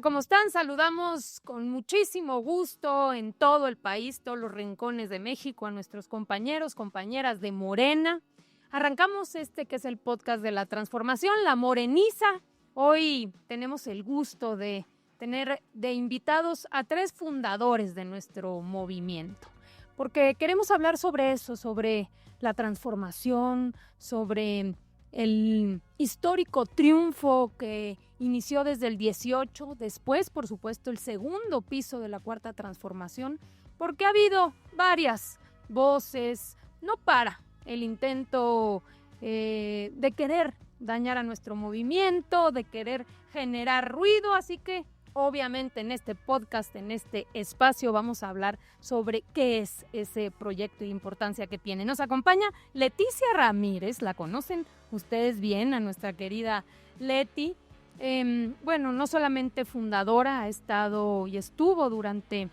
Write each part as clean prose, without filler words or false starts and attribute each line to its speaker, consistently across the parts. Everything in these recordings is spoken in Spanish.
Speaker 1: ¿cómo están? Saludamos con muchísimo gusto en todo el país, todos los rincones de México, a nuestros compañeros, compañeras de Morena. Arrancamos que es el podcast de la transformación, La Moreniza. Hoy tenemos el gusto de tener de invitados a 3 fundadores de nuestro movimiento, porque queremos hablar sobre eso, sobre la transformación, sobre el histórico triunfo que inició desde el 18, después, por supuesto, el segundo piso de la Cuarta Transformación, porque ha habido varias voces, no para el intento de querer dañar a nuestro movimiento, de querer generar ruido, así que obviamente en este podcast, en este espacio, vamos a hablar sobre qué es ese proyecto y importancia que tiene. Nos acompaña Leticia Ramírez, la conocen ustedes bien, a nuestra querida Leti. No solamente fundadora, ha estado y estuvo durante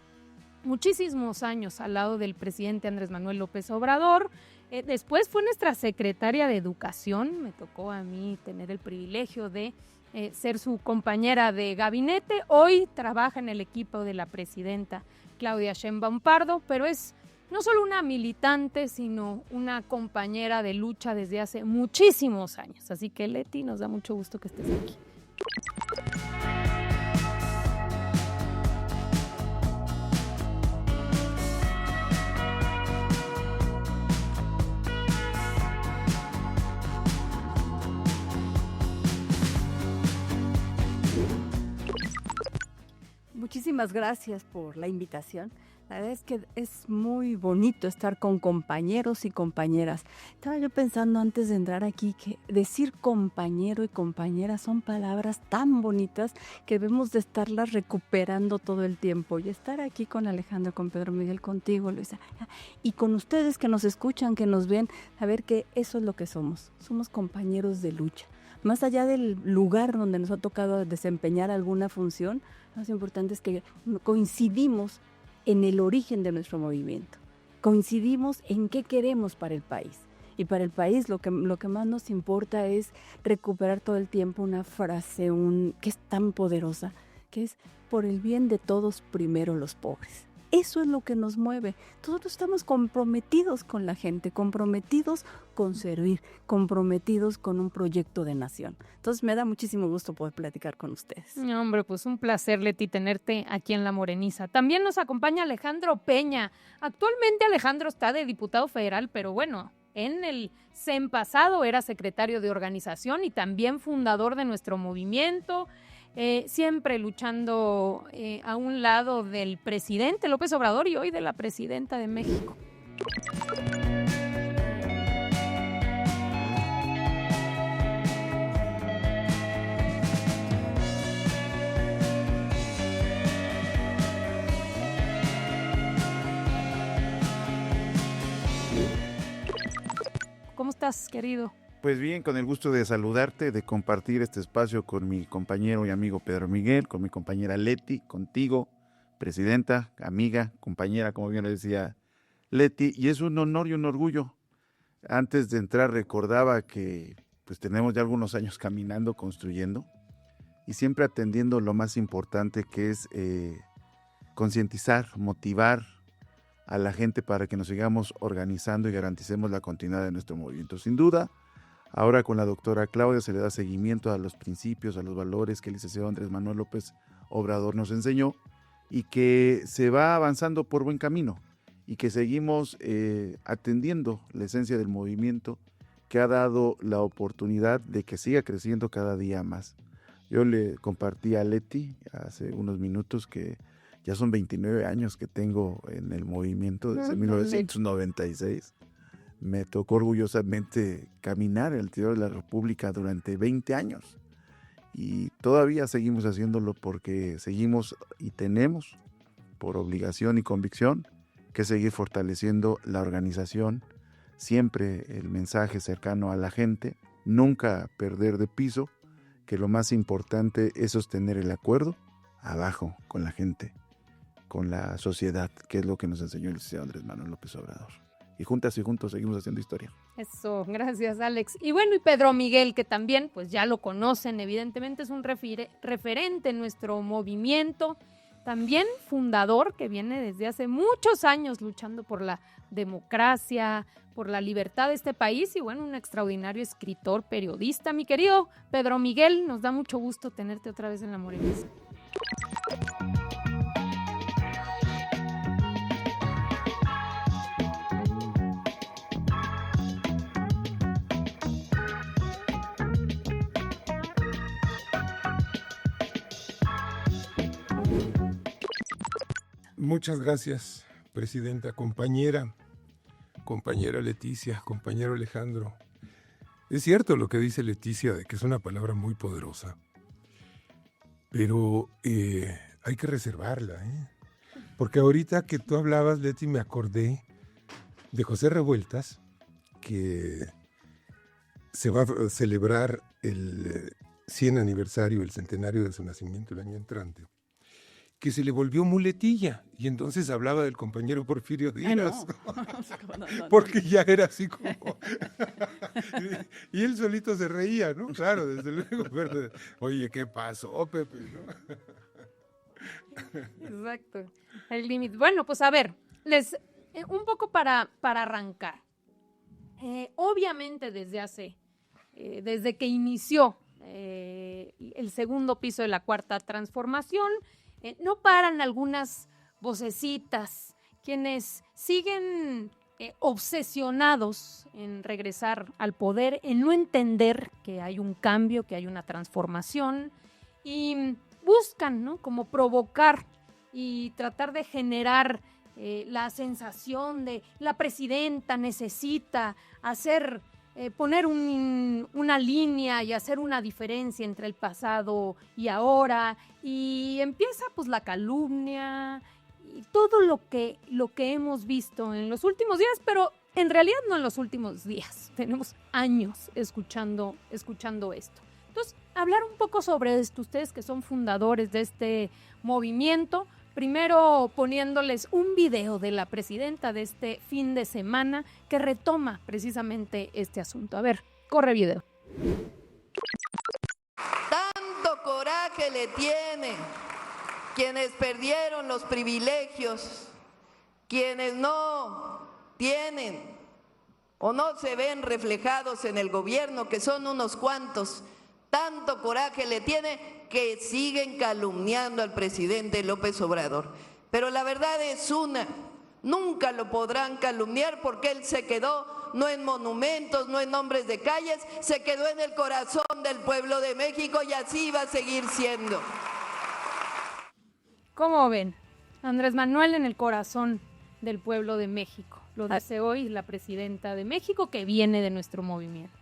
Speaker 1: muchísimos años al lado del presidente Andrés Manuel López Obrador. Después fue nuestra secretaria de Educación. Me tocó a mí tener el privilegio de ser su compañera de gabinete. Hoy trabaja en el equipo de la presidenta Claudia Sheinbaum Pardo, pero es no solo una militante, sino una compañera de lucha desde hace muchísimos años. Así que, Leti, nos da mucho gusto que estés aquí.
Speaker 2: Muchísimas gracias por la invitación. La verdad es que es muy bonito estar con compañeros y compañeras. Estaba yo pensando antes de entrar aquí que decir compañero y compañera son palabras tan bonitas que debemos de estarlas recuperando todo el tiempo. Y estar aquí con Alejandro, con Pedro Miguel, contigo, Luisa, y con ustedes que nos escuchan, que nos ven, saber que eso es lo que somos. Somos compañeros de lucha. Más allá del lugar donde nos ha tocado desempeñar alguna función, lo más importante es que coincidimos en el origen de nuestro movimiento. Coincidimos en qué queremos para el país. Y para el país lo que más nos importa es recuperar todo el tiempo una frase que es tan poderosa, que es por el bien de todos, primero los pobres. Eso es lo que nos mueve. Nosotros estamos comprometidos con la gente, comprometidos con servir, comprometidos con un proyecto de nación. Entonces me da muchísimo gusto poder platicar con ustedes.
Speaker 1: Hombre, pues un placer, Leti, tenerte aquí en La Moreniza. También nos acompaña Alejandro Peña. Actualmente Alejandro está de diputado federal, pero bueno, en el CEN pasado era secretario de organización y también fundador de nuestro movimiento. Siempre luchando a un lado del presidente López Obrador y hoy de la presidenta de México. ¿Cómo estás, querido?
Speaker 3: Pues bien, con el gusto de saludarte, de compartir este espacio con mi compañero y amigo Pedro Miguel, con mi compañera Leti, contigo, presidenta, amiga, compañera, como bien le decía Leti, y es un honor y un orgullo. Antes de entrar recordaba que pues tenemos ya algunos años caminando, construyendo, y siempre atendiendo lo más importante que es concientizar, motivar a la gente para que nos sigamos organizando y garanticemos la continuidad de nuestro movimiento. Sin duda, ahora con la doctora Claudia se le da seguimiento a los principios, a los valores que el licenciado Andrés Manuel López Obrador nos enseñó y que se va avanzando por buen camino y que seguimos atendiendo la esencia del movimiento que ha dado la oportunidad de que siga creciendo cada día más. Yo le compartí a Leti hace unos minutos que ya son 29 años que tengo en el movimiento desde 1996. Me tocó orgullosamente caminar en el interior de la República durante 20 años y todavía seguimos haciéndolo porque seguimos y tenemos por obligación y convicción que seguir fortaleciendo la organización, siempre el mensaje cercano a la gente, nunca perder de piso, que lo más importante es sostener el acuerdo abajo con la gente, con la sociedad, que es lo que nos enseñó el licenciado Andrés Manuel López Obrador. y juntas y juntos seguimos haciendo historia.
Speaker 1: Eso, gracias Alex. Y bueno, y Pedro Miguel, que también pues ya lo conocen, evidentemente es un referente en nuestro movimiento, también fundador que viene desde hace muchos años luchando por la democracia, por la libertad de este país y bueno, un extraordinario escritor, periodista. Mi querido Pedro Miguel, nos da mucho gusto tenerte otra vez en La Morenista.
Speaker 4: Muchas gracias, presidenta, compañera Leticia, compañero Alejandro. Es cierto lo que dice Leticia de que es una palabra muy poderosa, pero hay que reservarla, porque ahorita que tú hablabas, Leti, me acordé de José Revueltas, que se va a celebrar el 100 aniversario, el centenario de su nacimiento el año entrante, que se le volvió muletilla, y entonces hablaba del compañero Porfirio Díaz, no. Porque ya era así como... y él solito se reía, ¿no? Claro, desde luego, pero, oye, ¿qué pasó, Pepe? ¿No?
Speaker 1: Exacto, el límite. Bueno, pues a ver, un poco para arrancar. Obviamente desde que inició el segundo piso de la Cuarta Transformación, no paran algunas vocecitas, quienes siguen obsesionados en regresar al poder, en no entender que hay un cambio, que hay una transformación, y buscan, ¿no?, como provocar y tratar de generar la sensación de la presidenta necesita poner una línea y hacer una diferencia entre el pasado y ahora, y empieza pues la calumnia y todo lo que hemos visto en los últimos días, pero en realidad no en los últimos días, tenemos años escuchando esto. Entonces, hablar un poco sobre esto, ustedes que son fundadores de este movimiento, primero poniéndoles un video de la presidenta de este fin de semana que retoma precisamente este asunto. A ver, corre video.
Speaker 5: Tanto coraje le tiene quienes perdieron los privilegios, quienes no tienen o no se ven reflejados en el gobierno, que son unos cuantos. Tanto coraje le tiene que siguen calumniando al presidente López Obrador. Pero la verdad es una, nunca lo podrán calumniar porque él se quedó no en monumentos, no en nombres de calles, se quedó en el corazón del pueblo de México y así va a seguir siendo.
Speaker 1: ¿Cómo ven? Andrés Manuel en el corazón del pueblo de México. Lo dice hoy la presidenta de México que viene de nuestro movimiento.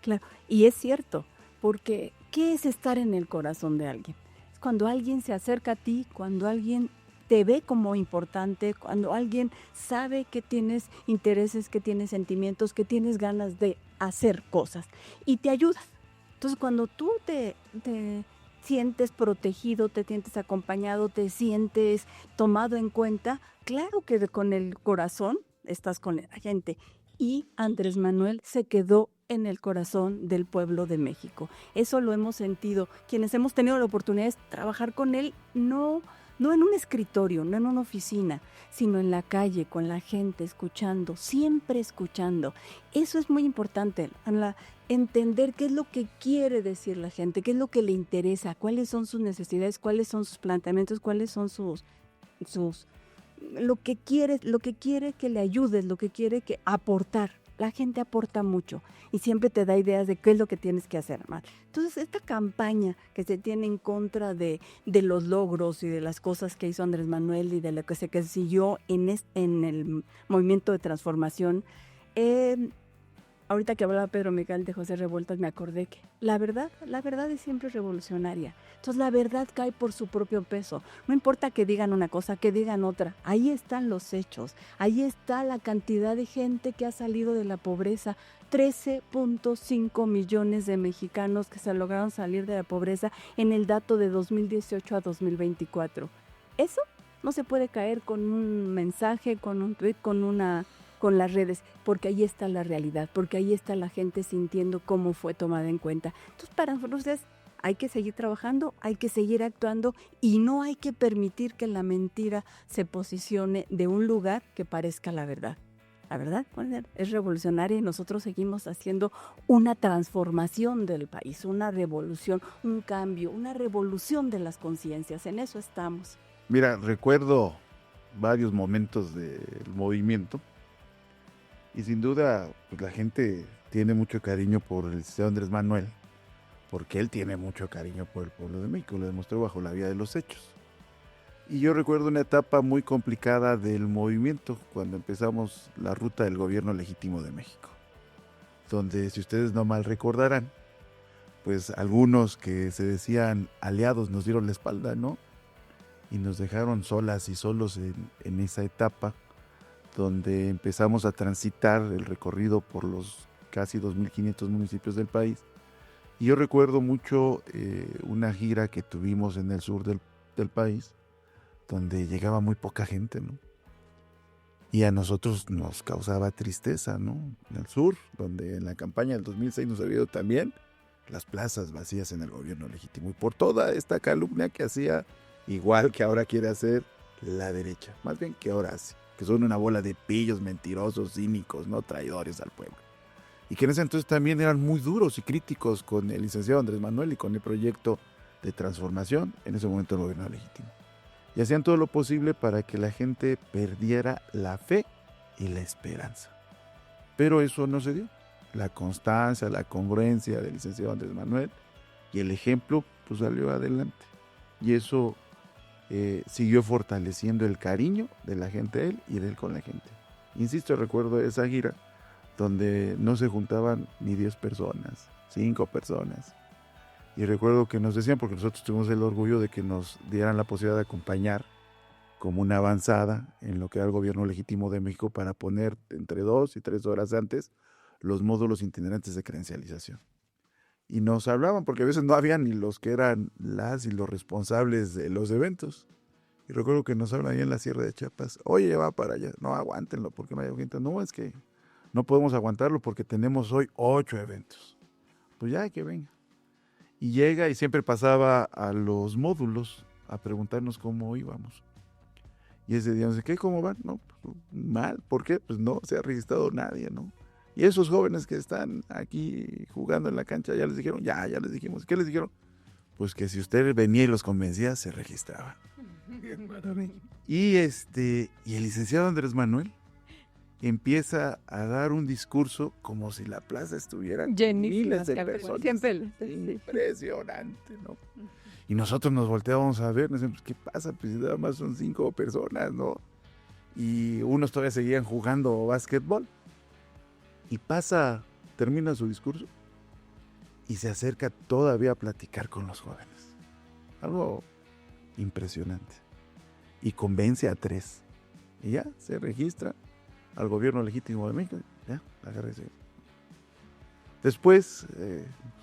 Speaker 2: Claro, y es cierto. Porque, ¿qué es estar en el corazón de alguien? Es cuando alguien se acerca a ti, cuando alguien te ve como importante, cuando alguien sabe que tienes intereses, que tienes sentimientos, que tienes ganas de hacer cosas y te ayudas. Entonces, cuando tú te sientes protegido, te sientes acompañado, te sientes tomado en cuenta, claro que con el corazón estás con la gente. Y Andrés Manuel se quedó en el corazón del pueblo de México. Eso lo hemos sentido. Quienes hemos tenido la oportunidad de trabajar con él, no en un escritorio, no en una oficina, sino en la calle, con la gente, escuchando, siempre escuchando. Eso es muy importante, entender qué es lo que quiere decir la gente, qué es lo que le interesa, cuáles son sus necesidades, cuáles son sus planteamientos, cuáles son lo que quiere que le ayudes, lo que quiere que aportar. La gente aporta mucho y siempre te da ideas de qué es lo que tienes que hacer más. Entonces, esta campaña que se tiene en contra de los logros y de las cosas que hizo Andrés Manuel y de lo que se siguió en el movimiento de transformación, ahorita que hablaba Pedro Miguel de José Revueltas, me acordé que la verdad es siempre revolucionaria. Entonces la verdad cae por su propio peso. No importa que digan una cosa, que digan otra. Ahí están los hechos. Ahí está la cantidad de gente que ha salido de la pobreza. 13.5 millones de mexicanos que se lograron salir de la pobreza en el dato de 2018 a 2024. Eso no se puede caer con un mensaje, con un tuit, con con las redes, porque ahí está la realidad, porque ahí está la gente sintiendo cómo fue tomada en cuenta. Entonces, para nosotros hay que seguir trabajando, hay que seguir actuando y no hay que permitir que la mentira se posicione de un lugar que parezca la verdad. La verdad es revolucionaria y nosotros seguimos haciendo una transformación del país, una revolución, un cambio, una revolución de las conciencias. En eso estamos.
Speaker 3: Mira, recuerdo varios momentos del movimiento y sin duda pues, la gente tiene mucho cariño por el licenciado Andrés Manuel, porque él tiene mucho cariño por el pueblo de México, lo demostró bajo la vía de los hechos. Y yo recuerdo una etapa muy complicada del movimiento, cuando empezamos la ruta del gobierno legítimo de México, donde, si ustedes no mal recordarán, pues algunos que se decían aliados nos dieron la espalda, ¿no? Y nos dejaron solas y solos en esa etapa, donde empezamos a transitar el recorrido por los casi 2.500 municipios del país. Y yo recuerdo mucho una gira que tuvimos en el sur del país, donde llegaba muy poca gente, ¿no? Y a nosotros nos causaba tristeza, ¿no? En el sur, donde en la campaña del 2006 nos había ido también las plazas vacías en el gobierno legítimo. Y por toda esta calumnia que hacía, igual que ahora quiere hacer la derecha, más bien que ahora hace, que son una bola de pillos mentirosos, cínicos, no traidores al pueblo. Y que en ese entonces también eran muy duros y críticos con el licenciado Andrés Manuel y con el proyecto de transformación, en ese momento del gobierno legítimo. Y hacían todo lo posible para que la gente perdiera la fe y la esperanza. Pero eso no se dio. La constancia, la congruencia del licenciado Andrés Manuel y el ejemplo, pues salió adelante. Y eso siguió fortaleciendo el cariño de la gente a él y de él con la gente. Insisto, recuerdo esa gira donde no se juntaban ni 10 personas, 5 personas. Y recuerdo que nos decían, porque nosotros tuvimos el orgullo de que nos dieran la posibilidad de acompañar como una avanzada en lo que era el gobierno legítimo de México para poner entre 2 y 3 horas antes los módulos itinerantes de credencialización. Y nos hablaban, porque a veces no había ni los que eran las y los responsables de los eventos. Y recuerdo que nos hablan ahí en la Sierra de Chiapas, oye, ya va para allá, no, aguántenlo, porque no hay gente. No, es que no podemos aguantarlo porque tenemos hoy 8 eventos. Pues ya, que venga. Y llega y siempre pasaba a los módulos a preguntarnos cómo íbamos. Y ese día nos dice, ¿qué? ¿Cómo van? No, pues, mal. ¿Por qué? Pues no se ha registrado nadie, ¿no? Y esos jóvenes que están aquí jugando en la cancha, ya les dijeron, ya les dijimos. ¿Qué les dijeron? Pues que si usted venía y los convencía, se registraban. Y el licenciado Andrés Manuel empieza a dar un discurso como si la plaza estuviera miles de personas.
Speaker 2: Siempre.
Speaker 3: Impresionante, ¿no? Y nosotros nos volteábamos a ver, nos decíamos, ¿qué pasa? Pues nada más son 5 personas, ¿no? Y unos todavía seguían jugando básquetbol. Y termina su discurso y se acerca todavía a platicar con los jóvenes. Algo impresionante. Y convence a 3. Y ya se registra al gobierno legítimo de México. Ya, agárrese. Después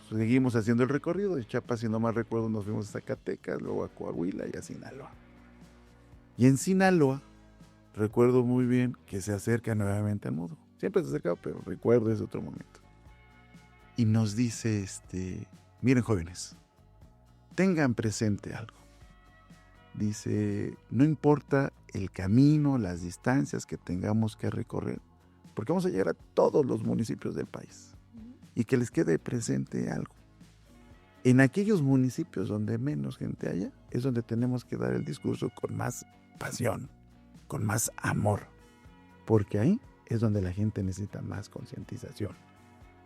Speaker 3: seguimos haciendo el recorrido. De Chiapas, si no mal recuerdo, nos fuimos a Zacatecas, luego a Coahuila y a Sinaloa. Y en Sinaloa, recuerdo muy bien que se acerca nuevamente al módulo. Siempre se acercaba, pero recuerdo ese otro momento. Y nos dice, miren jóvenes, tengan presente algo. Dice, no importa el camino, las distancias que tengamos que recorrer, porque vamos a llegar a todos los municipios del país. Y que les quede presente algo. En aquellos municipios donde menos gente haya, es donde tenemos que dar el discurso con más pasión, con más amor. Porque ahí es donde la gente necesita más concientización.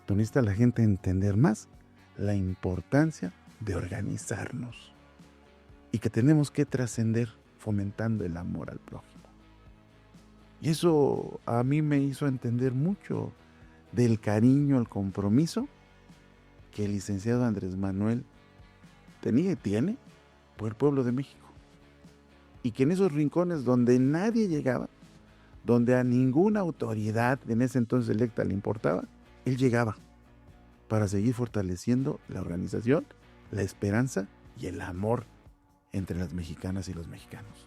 Speaker 3: Donde necesita la gente entender más la importancia de organizarnos. Y que tenemos que trascender fomentando el amor al prójimo. Y eso a mí me hizo entender mucho del cariño, el compromiso que el licenciado Andrés Manuel tenía y tiene por el pueblo de México. Y que en esos rincones donde nadie llegaba, donde a ninguna autoridad en ese entonces electa le importaba, él llegaba para seguir fortaleciendo la organización, la esperanza y el amor entre las mexicanas y los mexicanos.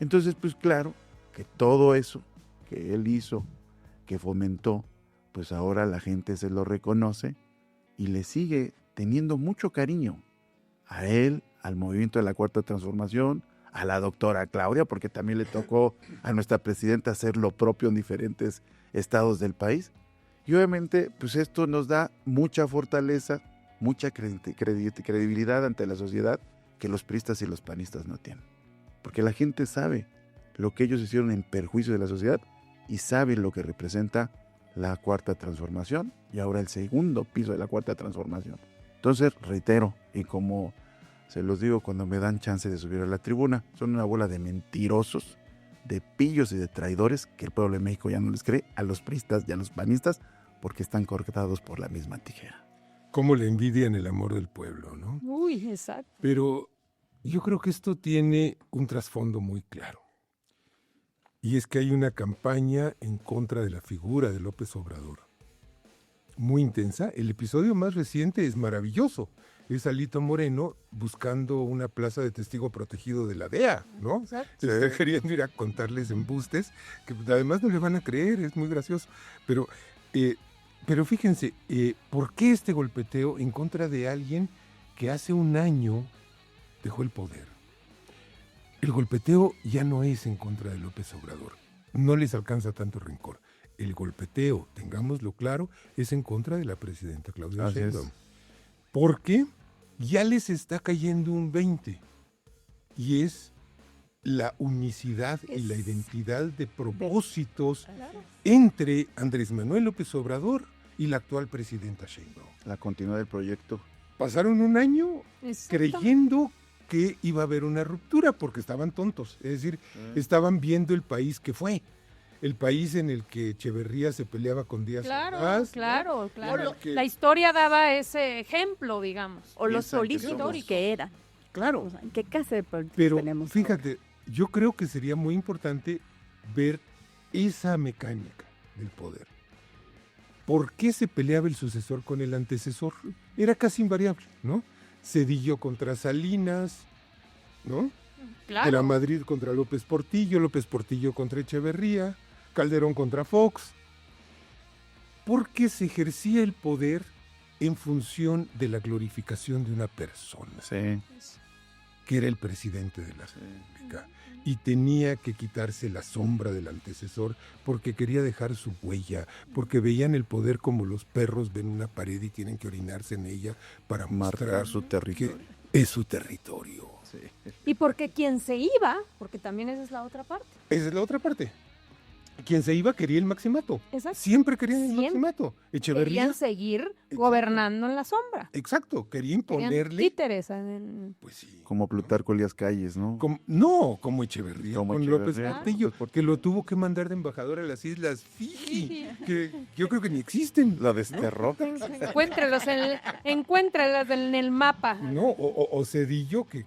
Speaker 3: Entonces, pues claro, que todo eso que él hizo que fomentó, pues ahora la gente se lo reconoce y le sigue teniendo mucho cariño a él, al movimiento de la Cuarta Transformación, a la doctora Claudia, porque también le tocó a nuestra presidenta hacer lo propio en diferentes estados del país. Y obviamente, pues esto nos da mucha fortaleza, mucha credibilidad ante la sociedad que los priistas y los panistas no tienen. Porque la gente sabe lo que ellos hicieron en perjuicio de la sociedad y sabe lo que representa la Cuarta Transformación y ahora el segundo piso de la Cuarta Transformación. Entonces, reitero, y como se los digo cuando me dan chance de subir a la tribuna, son una bola de mentirosos, de pillos y de traidores que el pueblo de México ya no les cree a los priistas y a los panistas porque están cortados por la misma tijera.
Speaker 4: Cómo le envidian el amor del pueblo, ¿no?
Speaker 1: Uy, exacto.
Speaker 4: Pero yo creo que esto tiene un trasfondo muy claro. Y es que hay una campaña en contra de la figura de López Obrador. Muy intensa. El episodio más reciente es maravilloso. Es Alito Moreno buscando una plaza de testigo protegido de la DEA, ¿no?
Speaker 1: Exacto.
Speaker 4: Queriendo ir a contarles embustes, que además no le van a creer, es muy gracioso. Pero fíjense, ¿por qué este golpeteo en contra de alguien que hace un año dejó el poder? El golpeteo ya no es en contra de López Obrador. No les alcanza tanto rencor. El golpeteo, tengámoslo claro, es en contra de la presidenta Claudia Sheinbaum. Porque ya les está cayendo un 20. Y es la unicidad y la identidad de propósitos entre Andrés Manuel López Obrador y la actual presidenta Sheinbaum.
Speaker 3: La continuidad del proyecto.
Speaker 4: Pasaron un año
Speaker 1: Exacto.
Speaker 4: creyendo que iba a haber una ruptura porque estaban tontos. Es decir, estaban viendo el país que fue. El país en el que Echeverría se peleaba con Díaz Ordaz.
Speaker 1: Claro.
Speaker 4: Que-
Speaker 1: La historia daba ese ejemplo, digamos.
Speaker 2: O los
Speaker 3: Piensan que
Speaker 2: solícitos
Speaker 3: somos-
Speaker 2: que eran.
Speaker 4: Claro,
Speaker 2: O sea, ¿en qué clase de políticos
Speaker 4: pero
Speaker 2: tenemos
Speaker 4: fíjate, yo creo que sería muy importante ver esa mecánica del poder. ¿Por qué se peleaba el sucesor con el antecesor? Era casi invariable, ¿no? Cedillo contra Salinas, ¿no?
Speaker 1: Claro.
Speaker 4: Era Madrid contra López Portillo contra Echeverría, Calderón contra Fox. Porque se ejercía el poder en función de la glorificación de una persona,
Speaker 3: Sí.
Speaker 4: que era el presidente de la República. Y tenía que quitarse la sombra del antecesor porque quería dejar su huella, porque veían el poder como los perros ven una pared y tienen que orinarse en ella para
Speaker 3: Marcar
Speaker 4: mostrar
Speaker 3: su territorio.
Speaker 4: que es su territorio.
Speaker 3: Sí.
Speaker 1: Y porque quien se iba, porque también esa es la otra parte.
Speaker 4: Esa es la otra parte. Quien se iba quería el maximato.
Speaker 1: Exacto.
Speaker 4: Siempre querían el
Speaker 1: Siempre.
Speaker 4: maximato. Echeverría.
Speaker 1: Querían seguir gobernando en la sombra.
Speaker 4: Exacto, quería
Speaker 1: Querían
Speaker 4: imponerle.
Speaker 1: títeres.
Speaker 4: Pues sí.
Speaker 3: Como Plutarco Elías Calles, ¿no?
Speaker 4: Como Echeverría,
Speaker 3: Como
Speaker 4: con
Speaker 3: Echeverría.
Speaker 4: López Portillo, que lo tuvo que mandar de embajador a las Islas Fiji, que yo creo que ni existen.
Speaker 3: La desterró.
Speaker 1: Encuéntrelas en el mapa.
Speaker 4: No, o Cedillo, que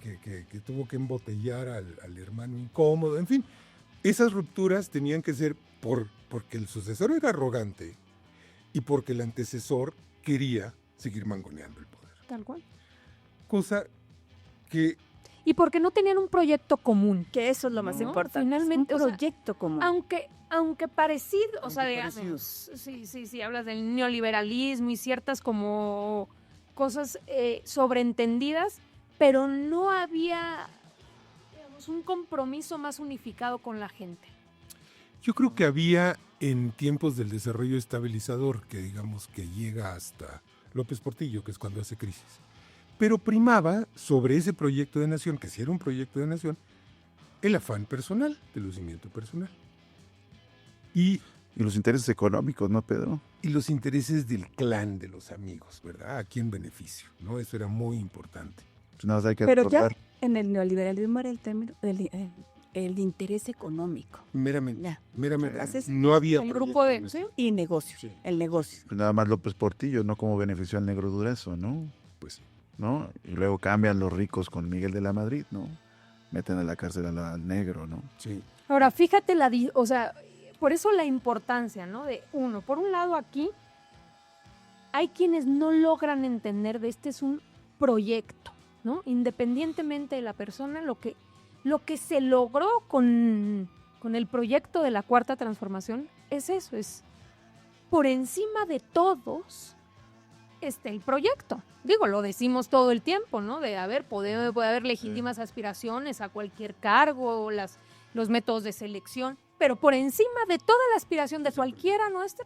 Speaker 4: tuvo que embotellar al hermano incómodo, en fin. Esas rupturas tenían que ser porque el sucesor era arrogante y porque el antecesor quería seguir mangoneando el poder.
Speaker 1: Tal cual.
Speaker 4: Cosa que
Speaker 1: Y porque no tenían un proyecto común.
Speaker 2: Que eso es lo más
Speaker 1: No,
Speaker 2: importante.
Speaker 1: finalmente, o
Speaker 2: un
Speaker 1: sea,
Speaker 2: proyecto común.
Speaker 1: Aunque parecido, o sea,
Speaker 4: Aunque
Speaker 1: digamos, sí, hablas del neoliberalismo y ciertas como cosas sobreentendidas, pero no había, digamos, un compromiso más unificado con la gente.
Speaker 4: yo creo que había en tiempos del desarrollo estabilizador, que digamos que llega hasta López Portillo, que es cuando hace crisis, pero primaba sobre ese proyecto de nación, que sí era un proyecto de nación, el afán personal, el lucimiento personal. Y
Speaker 3: Y los intereses económicos, ¿no, Pedro?
Speaker 4: los intereses del clan de los amigos, ¿verdad? Aquí en beneficio, ¿no? Eso era muy importante.
Speaker 3: Pues nada más hay que
Speaker 2: Pero ya
Speaker 3: recordar.
Speaker 2: en el neoliberalismo era el término el interés económico
Speaker 4: Meramente,
Speaker 2: Ya.
Speaker 4: meramente.
Speaker 2: Haces
Speaker 4: No había
Speaker 1: El grupo de...
Speaker 4: proyecto
Speaker 1: ¿sí?
Speaker 2: y negocio,
Speaker 4: Sí.
Speaker 2: el negocio.
Speaker 3: Pues nada más López Portillo, ¿no? Como benefició al negro Durazo, ¿no?
Speaker 4: Pues
Speaker 3: ¿No? Y luego cambian los ricos con Miguel de la Madrid, ¿no? Meten a la cárcel al negro, ¿no?
Speaker 4: sí.
Speaker 1: Ahora, fíjate o sea, por eso la importancia, ¿no? De uno, por un lado aquí, hay quienes no logran entender de este es un proyecto, ¿no? Independientemente de la persona, lo que se logró con el proyecto de la Cuarta Transformación es eso, es por encima de todos esté el proyecto. Digo, lo decimos todo el tiempo, ¿no? Puede haber legítimas aspiraciones a cualquier cargo, los métodos de selección, pero por encima de toda la aspiración de cualquiera nuestra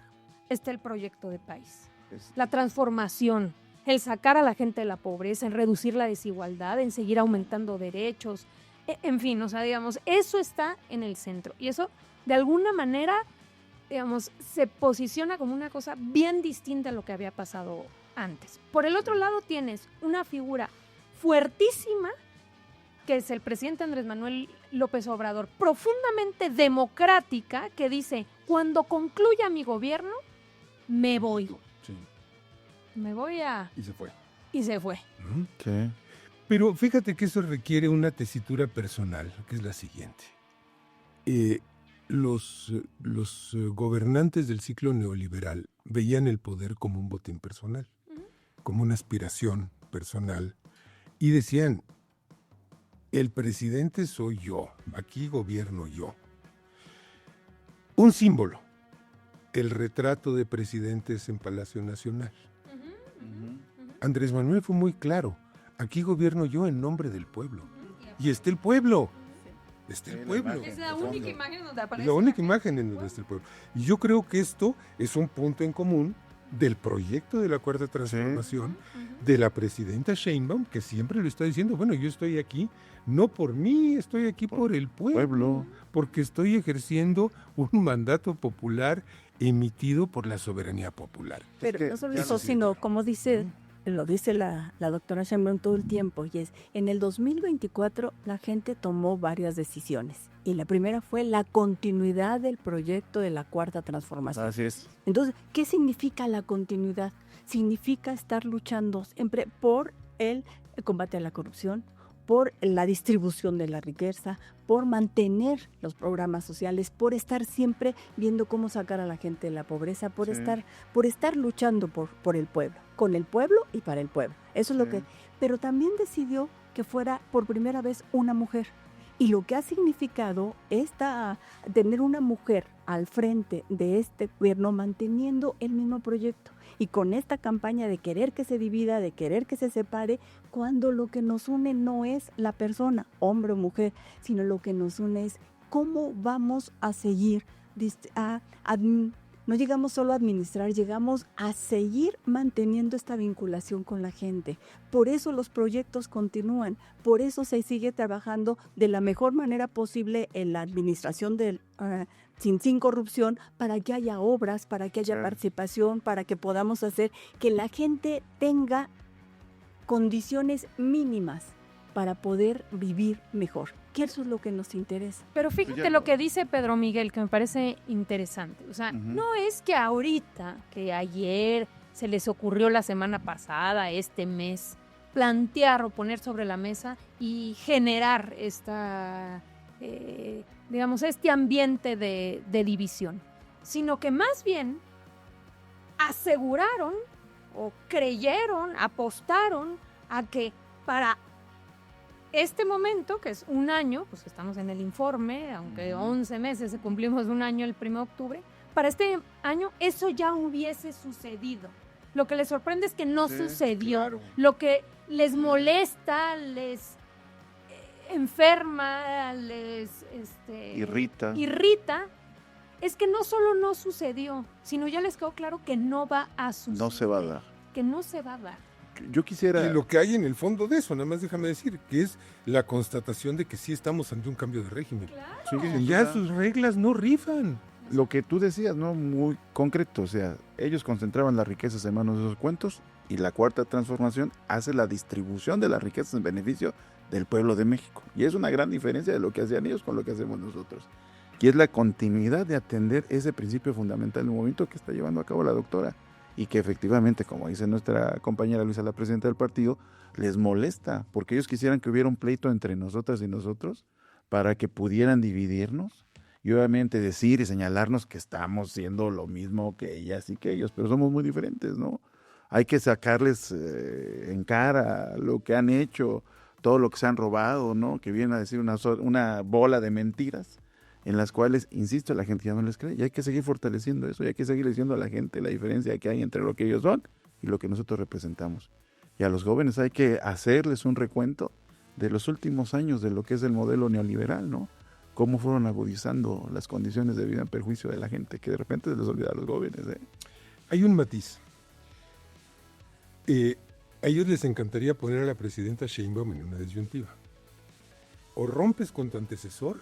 Speaker 1: está el proyecto de país. La transformación, el sacar a la gente de la pobreza, en reducir la desigualdad, en seguir aumentando derechos, en fin, o sea, digamos, eso está en el centro. Y eso, de alguna manera, digamos, se posiciona como una cosa bien distinta a lo que había pasado antes. Por el otro lado tienes una figura fuertísima, que es el presidente Andrés Manuel López Obrador, profundamente democrática, que dice, cuando concluya mi gobierno, me voy.
Speaker 4: Sí.
Speaker 1: Me voy a...
Speaker 4: Y se fue.
Speaker 1: Y se fue.
Speaker 3: Sí.
Speaker 4: Pero fíjate que eso requiere una tesitura personal, que es la siguiente. Los gobernantes del ciclo neoliberal veían el poder como un botín personal, como una aspiración personal, y decían, el presidente soy yo, aquí gobierno yo. Un símbolo, el retrato de presidentes en Palacio Nacional. Andrés Manuel fue muy claro, aquí gobierno yo en nombre del pueblo. Y está el pueblo. Está el pueblo.
Speaker 1: Es la única imagen donde aparece.
Speaker 4: La única imagen en donde está el pueblo. Y yo creo que esto es un punto en común del proyecto de la Cuarta Transformación, de la presidenta Sheinbaum, que siempre lo está diciendo, bueno, yo estoy aquí, no por mí, estoy aquí por el pueblo, porque estoy ejerciendo un mandato popular emitido por la soberanía popular.
Speaker 2: Pero no solo eso, sino como lo dice la doctora Sheinbaum todo el tiempo, y es, en el 2024 la gente tomó varias decisiones, y la primera fue la continuidad del proyecto de la Cuarta Transformación.
Speaker 3: Así es.
Speaker 2: Entonces, ¿qué significa la continuidad? Significa estar luchando siempre por el combate a la corrupción, por la distribución de la riqueza, por mantener los programas sociales, por estar siempre viendo cómo sacar a la gente de la pobreza, por estar luchando por el pueblo, con el pueblo y para el pueblo. Eso es lo que... Pero también decidió que fuera por primera vez una mujer. Y lo que ha significado tener una mujer al frente de este gobierno manteniendo el mismo proyecto. Y con esta campaña de querer que se divida, de querer que se separe, cuando lo que nos une no es la persona, hombre o mujer, sino lo que nos une es cómo vamos a seguir, no llegamos solo a administrar, llegamos a seguir manteniendo esta vinculación con la gente. Por eso los proyectos continúan, por eso se sigue trabajando de la mejor manera posible en la administración sin corrupción, para que haya obras, para que haya participación, para que podamos hacer que la gente tenga condiciones mínimas para poder vivir mejor. Que eso es lo que nos interesa.
Speaker 1: Pero fíjate lo que dice Pedro Miguel, que me parece interesante. O sea, no es que ahorita, que ayer, se les ocurrió la semana pasada, este mes, plantear o poner sobre la mesa y generar este ambiente de división, sino que más bien aseguraron o creyeron, apostaron a que para este momento, que es un año, pues estamos en el informe, aunque 11 meses, cumplimos un año el 1 de octubre, para este año eso ya hubiese sucedido. Lo que les sorprende es que no sucedió. Claro. Lo que les molesta, les enferma, les
Speaker 3: irrita,
Speaker 1: es que no solo no sucedió, sino ya les quedó claro que no va a suceder.
Speaker 3: No se va a dar.
Speaker 1: Que no se va a dar.
Speaker 3: Yo quisiera...
Speaker 4: Y lo que hay en el fondo de eso, nada más déjame decir, que es la constatación de que sí estamos ante un cambio de régimen.
Speaker 1: Claro.
Speaker 4: Que ya sus reglas no rifan.
Speaker 3: Lo que tú decías, ¿no? Muy concreto, o sea, ellos concentraban las riquezas en manos de esos cuentos y la Cuarta Transformación hace la distribución de las riquezas en beneficio del pueblo de México. Y es una gran diferencia de lo que hacían ellos con lo que hacemos nosotros. Y es la continuidad de atender ese principio fundamental del movimiento que está llevando a cabo la doctora. Y que efectivamente, como dice nuestra compañera Luisa, la presidenta del partido, les molesta, porque ellos quisieran que hubiera un pleito entre nosotras y nosotros para que pudieran dividirnos y obviamente decir y señalarnos que estamos siendo lo mismo que ellas y que ellos, pero somos muy diferentes, ¿no? Hay que sacarles en cara lo que han hecho, todo lo que se han robado, ¿no? Que vienen a decir una bola de mentiras. en las cuales, insisto, la gente ya no les cree, y hay que seguir fortaleciendo eso, y hay que seguir diciendo a la gente la diferencia que hay entre lo que ellos son y lo que nosotros representamos. Y a los jóvenes hay que hacerles un recuento de los últimos años de lo que es el modelo neoliberal, ¿no? Cómo fueron agudizando las condiciones de vida en perjuicio de la gente, que de repente se les olvida a los jóvenes, ¿eh?
Speaker 4: Hay un matiz. A ellos les encantaría poner a la presidenta Sheinbaum en una disyuntiva. O rompes con tu antecesor,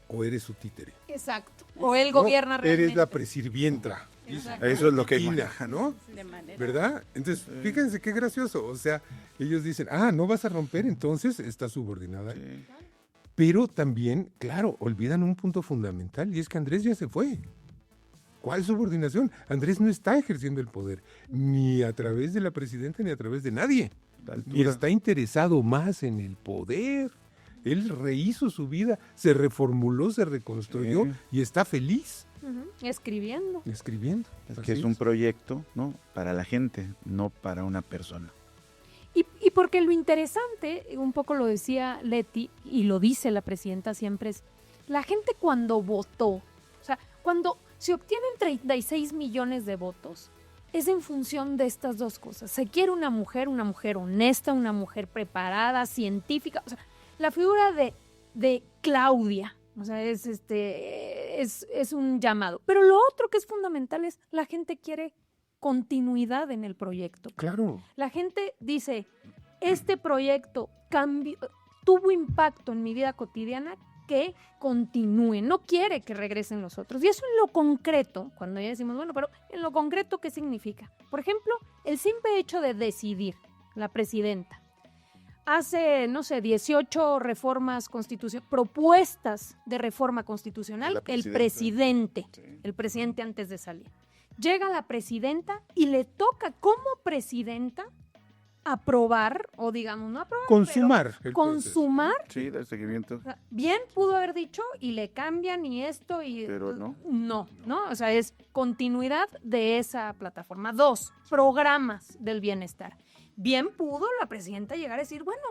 Speaker 4: o eres su títere.
Speaker 1: Exacto. O él gobierna
Speaker 4: No,
Speaker 1: realmente.
Speaker 4: eres la presirvientra.
Speaker 1: Exacto.
Speaker 3: Eso es lo que
Speaker 4: Ina, ¿no?
Speaker 2: De manera.
Speaker 4: ¿Verdad? Entonces, fíjense qué gracioso. O sea, ellos dicen, no vas a romper, entonces está subordinada.
Speaker 3: Sí.
Speaker 4: Pero también, claro, olvidan un punto fundamental, y es que Andrés ya se fue. ¿Cuál subordinación? Andrés no está ejerciendo el poder, ni a través de la presidenta, ni a través de nadie.
Speaker 3: La
Speaker 4: Y
Speaker 3: altura.
Speaker 4: está interesado más en el poder. Él rehizo su vida, se reformuló, se reconstruyó
Speaker 3: Sí.
Speaker 4: y está feliz
Speaker 1: Ujú. Escribiendo.
Speaker 4: escribiendo.
Speaker 3: Es
Speaker 4: Así
Speaker 3: que es un proyecto, ¿no? Para la gente, no para una persona.
Speaker 1: Y porque lo interesante, un poco lo decía Leti, y lo dice la presidenta siempre, es la gente cuando votó, o sea, cuando se obtienen 36 millones de votos, es en función de estas dos cosas. Se quiere una mujer honesta, una mujer preparada, científica. O sea, la figura de Claudia, o sea, es un llamado. Pero lo otro que es fundamental es la gente quiere continuidad en el proyecto.
Speaker 4: Claro.
Speaker 1: La gente dice, este proyecto tuvo impacto en mi vida cotidiana, que continúe, no quiere que regresen los otros. Y eso en lo concreto, cuando ya decimos, bueno, pero en lo concreto, ¿qué significa? Por ejemplo, el simple hecho de decidir, la presidenta hace, 18 reformas constitucionales, propuestas de reforma constitucional, el presidente antes de salir. Llega la presidenta y le toca como presidenta aprobar, o digamos, no aprobar,
Speaker 4: Consumar.
Speaker 1: pero
Speaker 4: el
Speaker 1: consumar.
Speaker 3: Sí, del seguimiento.
Speaker 1: O sea, bien pudo haber dicho y le cambian y esto y...
Speaker 3: Pero no.
Speaker 1: No, o sea, es continuidad de esa plataforma. 2, programas del bienestar. Bien pudo la presidenta llegar a decir, bueno,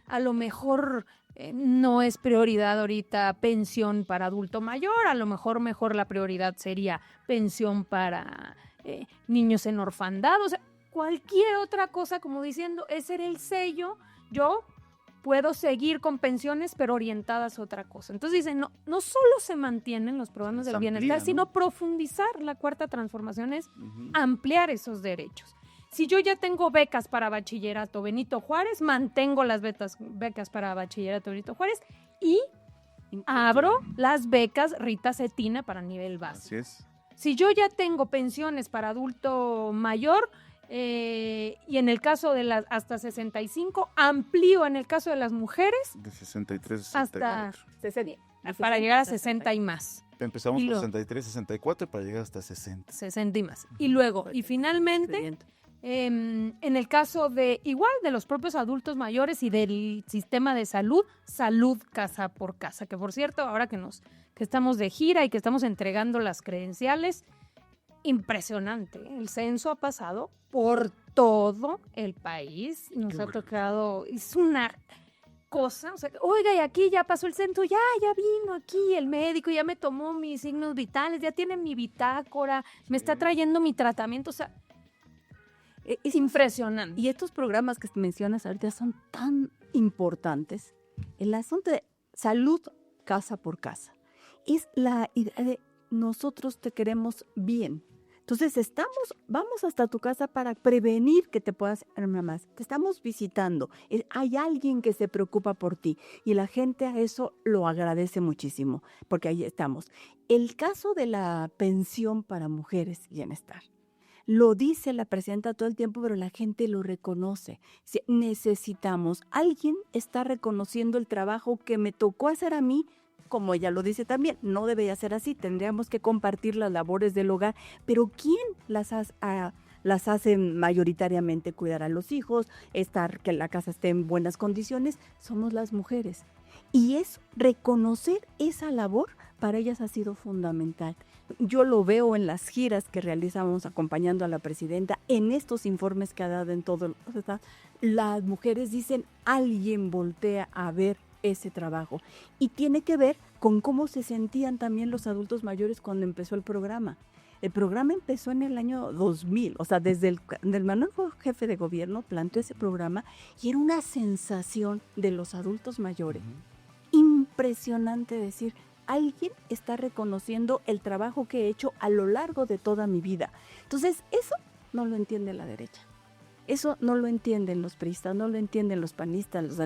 Speaker 1: a lo mejor no es prioridad ahorita pensión para adulto mayor, a lo mejor la prioridad sería pensión para niños en orfandad, o sea, cualquier otra cosa, como diciendo, ese era el sello, yo puedo seguir con pensiones, pero orientadas a otra cosa. Entonces dicen, no solo se mantienen los programas del bienestar,
Speaker 3: ¿no?
Speaker 1: sino profundizar. La cuarta transformación es
Speaker 3: Ujú.
Speaker 1: ampliar esos derechos. Si yo ya tengo becas para bachillerato Benito Juárez, mantengo las becas para bachillerato Benito Juárez y abro las becas Rita Cetina para nivel básico.
Speaker 3: Así es.
Speaker 1: Si yo ya tengo pensiones para adulto mayor, y en el caso de las hasta 65, amplío en el caso de las mujeres
Speaker 3: De 63
Speaker 1: hasta
Speaker 3: 64.
Speaker 2: 60.
Speaker 1: para llegar a 60 y más.
Speaker 3: Empezamos
Speaker 1: Y
Speaker 3: por
Speaker 1: lo-
Speaker 3: 63, 64 para llegar hasta 60.
Speaker 1: 60 y más. Y luego, y finalmente, en el caso de igual de los propios adultos mayores y del sistema de salud, salud casa por casa, que por cierto, ahora que estamos de gira y que estamos entregando las credenciales, impresionante, ¿eh? El censo ha pasado por todo el país, nos ha tocado, es una cosa, o sea, oiga, y aquí ya pasó el censo, ya vino aquí el médico, ya me tomó mis signos vitales, ya tiene mi bitácora, me está trayendo mi tratamiento, o sea, es impresionante.
Speaker 2: Y estos programas que mencionas ahorita son tan importantes. El asunto de salud casa por casa es la idea de nosotros te queremos bien. Entonces vamos hasta tu casa para prevenir que te puedas enfermar más. Te estamos visitando. Hay alguien que se preocupa por ti y la gente a eso lo agradece muchísimo porque ahí estamos. El caso de la pensión para mujeres, bienestar. Lo dice la presidenta todo el tiempo, pero la gente lo reconoce. Necesitamos, alguien está reconociendo el trabajo que me tocó hacer a mí, como ella lo dice también, no debería ser así, tendríamos que compartir las labores del hogar, pero ¿quién las hace mayoritariamente? Cuidar a los hijos, que la casa esté en buenas condiciones, somos las mujeres. Y reconocer esa labor para ellas ha sido fundamental. Yo lo veo en las giras que realizamos acompañando a la presidenta, en estos informes que ha dado en todo, las mujeres dicen, alguien voltea a ver ese trabajo. Y tiene que ver con cómo se sentían también los adultos mayores cuando empezó el programa. El programa empezó en el año 2000, o sea, desde el Manuel fue jefe de gobierno, planteó ese programa y era una sensación de los adultos mayores. Impresionante decir, alguien está reconociendo el trabajo que he hecho a lo largo de toda mi vida. Entonces, eso no lo entiende la derecha. Eso no lo entienden los priistas, no lo entienden los panistas,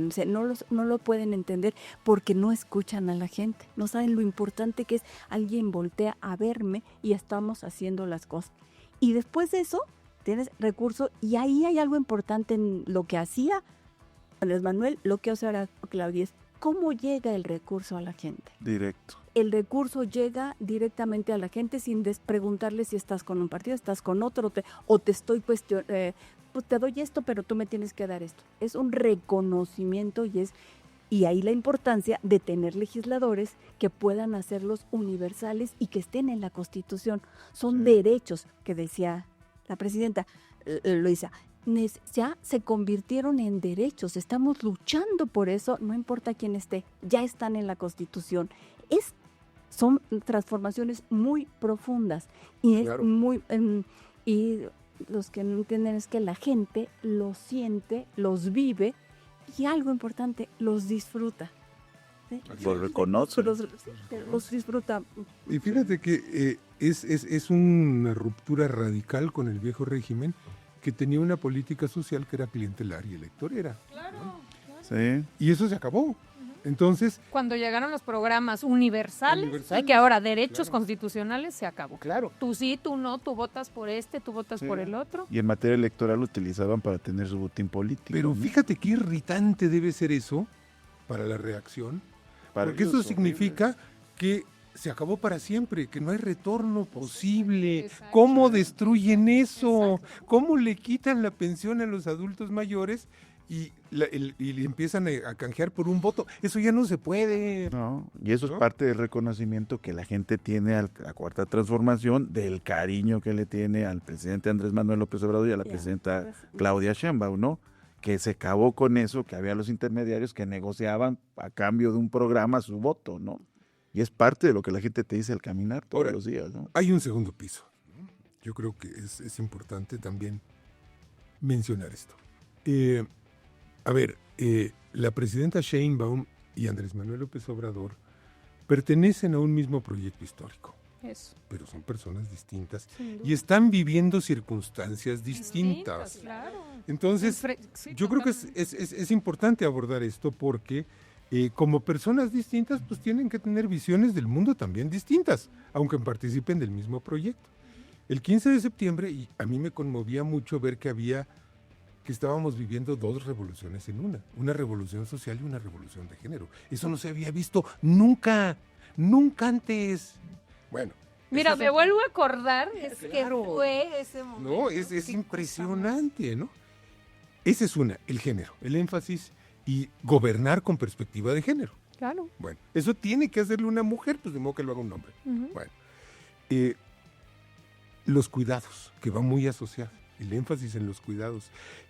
Speaker 2: no lo pueden entender porque no escuchan a la gente, no saben lo importante que es alguien voltea a verme y estamos haciendo las cosas. Y después de eso, tienes recurso y ahí hay algo importante en lo que hacía Andrés Manuel, lo que hace ahora Claudia es cómo llega el recurso a la gente.
Speaker 3: Directo.
Speaker 2: El recurso llega directamente a la gente sin preguntarle si estás con un partido, estás con otro, o te estoy cuestionando, pues te doy esto, pero tú me tienes que dar esto. Es un reconocimiento y ahí la importancia de tener legisladores que puedan hacerlos universales y que estén en la Constitución. Son derechos, que decía la presidenta Luisa, ya se convirtieron en derechos, estamos luchando por eso, no importa quién esté, ya están en la Constitución. Son transformaciones muy profundas y es muy y los que no entienden es que la gente los siente, los vive y algo importante, los disfruta. ¿Sí?
Speaker 3: Lo reconoce.
Speaker 2: Los disfruta.
Speaker 4: Y fíjate que es una ruptura radical con el viejo régimen que tenía una política social que era clientelar y electorera.
Speaker 1: Claro, claro.
Speaker 3: Sí.
Speaker 4: Y eso se acabó. Entonces,
Speaker 1: Cuando llegaron los programas universales, y que ahora derechos constitucionales, se acabó.
Speaker 4: claro,
Speaker 1: Tú sí, tú no, tú votas por este, tú votas
Speaker 3: Sí.
Speaker 1: por el otro.
Speaker 3: Y en materia electoral lo utilizaban para tener su botín político.
Speaker 4: pero
Speaker 3: ¿no?
Speaker 4: fíjate qué irritante debe ser eso para la reacción,
Speaker 3: Para
Speaker 4: porque
Speaker 3: ellos
Speaker 4: eso
Speaker 3: es
Speaker 4: significa que se acabó para siempre, que no hay retorno posible.
Speaker 1: Exacto.
Speaker 4: ¿Cómo destruyen eso? ¿Cómo le quitan la pensión a los adultos mayores y le empiezan a canjear por un voto? Eso ya no se puede.
Speaker 3: No, y eso
Speaker 4: ¿No?
Speaker 3: es parte del reconocimiento que la gente tiene a la Cuarta Transformación, del cariño que le tiene al presidente Andrés Manuel López Obrador y a la presidenta Claudia Sheinbaum, ¿no? Que se acabó con eso, que había los intermediarios que negociaban a cambio de un programa su voto, ¿no? Y es parte de lo que la gente te dice al caminar todos
Speaker 4: Ahora,
Speaker 3: los días, ¿no?
Speaker 4: Hay un segundo piso, ¿no? Yo creo que es importante también mencionar esto. La presidenta Sheinbaum y Andrés Manuel López Obrador pertenecen a un mismo proyecto histórico,
Speaker 1: Eso.
Speaker 4: pero son personas distintas
Speaker 1: Sin duda.
Speaker 4: y están viviendo circunstancias distintas.
Speaker 1: Claro.
Speaker 4: Entonces,
Speaker 1: Sí,
Speaker 4: yo creo que
Speaker 1: totalmente.
Speaker 4: es importante abordar esto porque como personas distintas, pues tienen que tener visiones del mundo también distintas, aunque participen del mismo proyecto. El 15 de septiembre, y a mí me conmovía mucho ver que estábamos viviendo dos revoluciones en una revolución social y una revolución de género. Eso no se había visto nunca antes. Bueno.
Speaker 1: Mira,
Speaker 4: eso
Speaker 1: me vuelvo a acordar, es que
Speaker 4: Claro.
Speaker 1: fue ese momento.
Speaker 4: No, es
Speaker 1: Qué cosa
Speaker 4: impresionante, ¿no? Esa es el género, el énfasis y gobernar con perspectiva de género.
Speaker 1: más. Claro.
Speaker 4: Bueno, eso tiene que hacerle una mujer, pues de modo que lo haga un hombre.
Speaker 1: Ujú.
Speaker 4: Bueno, los cuidados, que va muy asociado, el énfasis en los cuidados,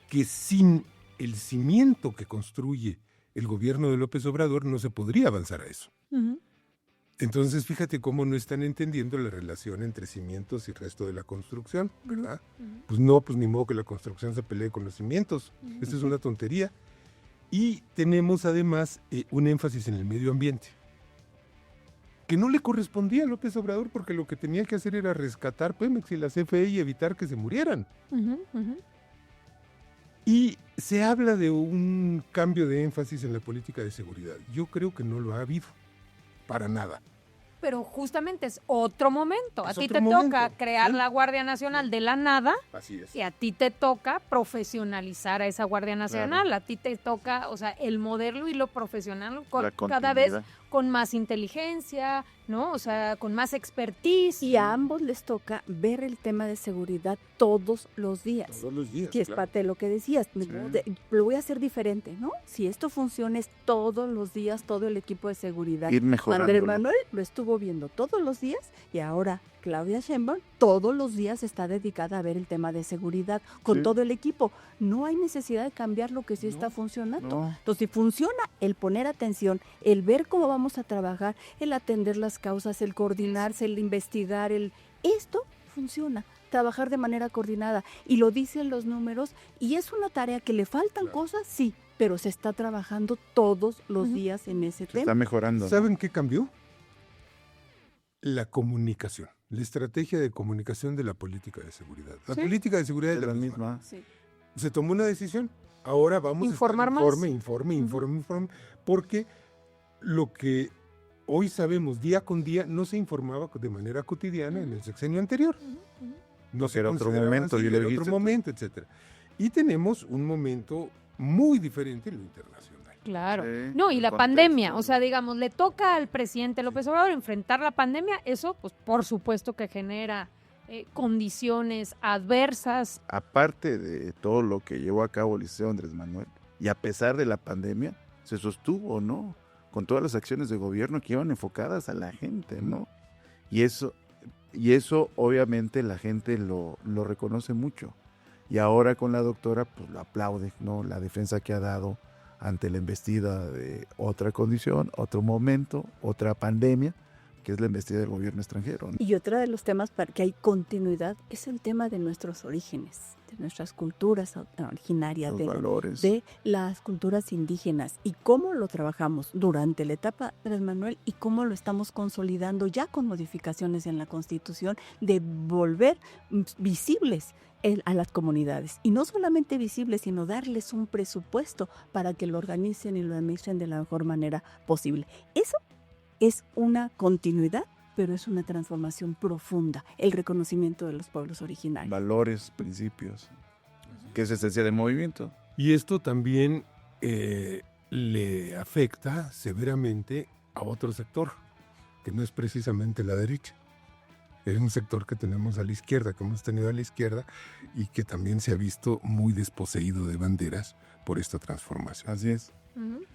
Speaker 4: que sin el cimiento que construye el gobierno de López Obrador no se podría avanzar a eso.
Speaker 1: Ujú.
Speaker 4: Entonces, fíjate cómo no están entendiendo la relación entre cimientos y resto de la construcción, ¿verdad? Pues no, pues ni modo que la construcción se pelee con los cimientos. Esa es una tontería. Y tenemos además un énfasis en el medio ambiente, que no le correspondía a López Obrador porque lo que tenía que hacer era rescatar Pemex y la CFE y evitar que se murieran.
Speaker 1: Ujú, ujú.
Speaker 4: Y se habla de un cambio de énfasis en la política de seguridad. Yo creo que no lo ha habido, para nada.
Speaker 1: Pero justamente es otro momento. A
Speaker 4: Es
Speaker 1: ti
Speaker 4: otro
Speaker 1: te
Speaker 4: momento,
Speaker 1: toca crear
Speaker 4: ¿sí?
Speaker 1: la Guardia Nacional de la nada
Speaker 4: Así es.
Speaker 1: y a ti te toca profesionalizar a esa Guardia Nacional. A ti te toca, o sea, el modelo y lo profesional
Speaker 3: La
Speaker 1: cada vez
Speaker 3: continuidad.
Speaker 1: con más inteligencia, ¿no? O sea, con más expertise.
Speaker 2: Y a ambos les toca ver el tema de seguridad todos los días.
Speaker 4: Todos los días,
Speaker 2: Que es
Speaker 4: claro.
Speaker 2: parte de lo que decías. Lo voy a hacer diferente, ¿no? Si esto funciona es todos los días, todo el equipo de seguridad.
Speaker 3: Ir mejorando.
Speaker 2: Andrés Manuel lo estuvo viendo todos los días y ahora Claudia Sheinbaum todos los días está dedicada a ver el tema de seguridad con
Speaker 3: Sí.
Speaker 2: todo el equipo. No hay necesidad de cambiar lo que sí está funcionando.
Speaker 3: No.
Speaker 2: Entonces, si funciona el poner atención, el ver cómo vamos a trabajar, el atender las causas, el coordinarse, el investigar, esto funciona. Trabajar de manera coordinada. Y lo dicen los números. Y es una tarea que le faltan cosas, sí, pero se está trabajando todos los días en ese
Speaker 3: Se
Speaker 2: tema.
Speaker 3: está mejorando. ¿no?
Speaker 4: ¿Saben qué cambió? La comunicación, la estrategia de comunicación de la política de seguridad. La
Speaker 1: Sí.
Speaker 4: política de seguridad
Speaker 3: Es
Speaker 4: es
Speaker 3: la
Speaker 4: la misma.
Speaker 3: misma.
Speaker 2: Sí.
Speaker 4: Se tomó una decisión. Ahora vamos
Speaker 1: Informar
Speaker 4: a
Speaker 1: más.
Speaker 4: estar informe, porque lo que hoy sabemos día con día no se informaba de manera cotidiana en el sexenio anterior. No se
Speaker 3: Era otro
Speaker 4: consideraba
Speaker 3: momento,
Speaker 4: así,
Speaker 3: y le
Speaker 4: era
Speaker 3: dijiste
Speaker 4: otro
Speaker 3: tú.
Speaker 4: momento, etcétera. Y tenemos un momento muy diferente en lo internacional.
Speaker 1: Claro.
Speaker 3: Sí,
Speaker 1: No, y
Speaker 3: el
Speaker 1: la
Speaker 3: contexto.
Speaker 1: pandemia, o sea, digamos, le toca al presidente López Obrador enfrentar la pandemia, eso, pues, por supuesto que genera condiciones adversas.
Speaker 3: Aparte de todo lo que llevó a cabo el licenciado Andrés Manuel, y a pesar de la pandemia, se sostuvo, ¿no? Con todas las acciones de gobierno que iban enfocadas a la gente, ¿no? Y eso obviamente la gente lo reconoce mucho. Y ahora con la doctora, pues lo aplaude, ¿no? La defensa que ha dado ante la embestida de otra condición, otro momento, otra pandemia, que es la embestida del gobierno extranjero, ¿no?
Speaker 2: Y otro de los temas para que hay continuidad es el tema de nuestros orígenes, de nuestras culturas originarias,
Speaker 3: Los
Speaker 2: de
Speaker 3: valores.
Speaker 2: las culturas indígenas y cómo lo trabajamos durante la etapa de Andrés Manuel y cómo lo estamos consolidando ya con modificaciones en la Constitución de volver visibles a las comunidades. Y no solamente visibles, sino darles un presupuesto para que lo organicen y lo administren de la mejor manera posible. Eso es una continuidad, pero es una transformación profunda, el reconocimiento de los pueblos originarios.
Speaker 3: Valores, principios, que es esencia del movimiento.
Speaker 4: Y esto también le afecta severamente a otro sector, que no es precisamente la derecha. Es un sector que tenemos a la izquierda, que hemos tenido a la izquierda y que también se ha visto muy desposeído de banderas por esta transformación.
Speaker 3: Así es.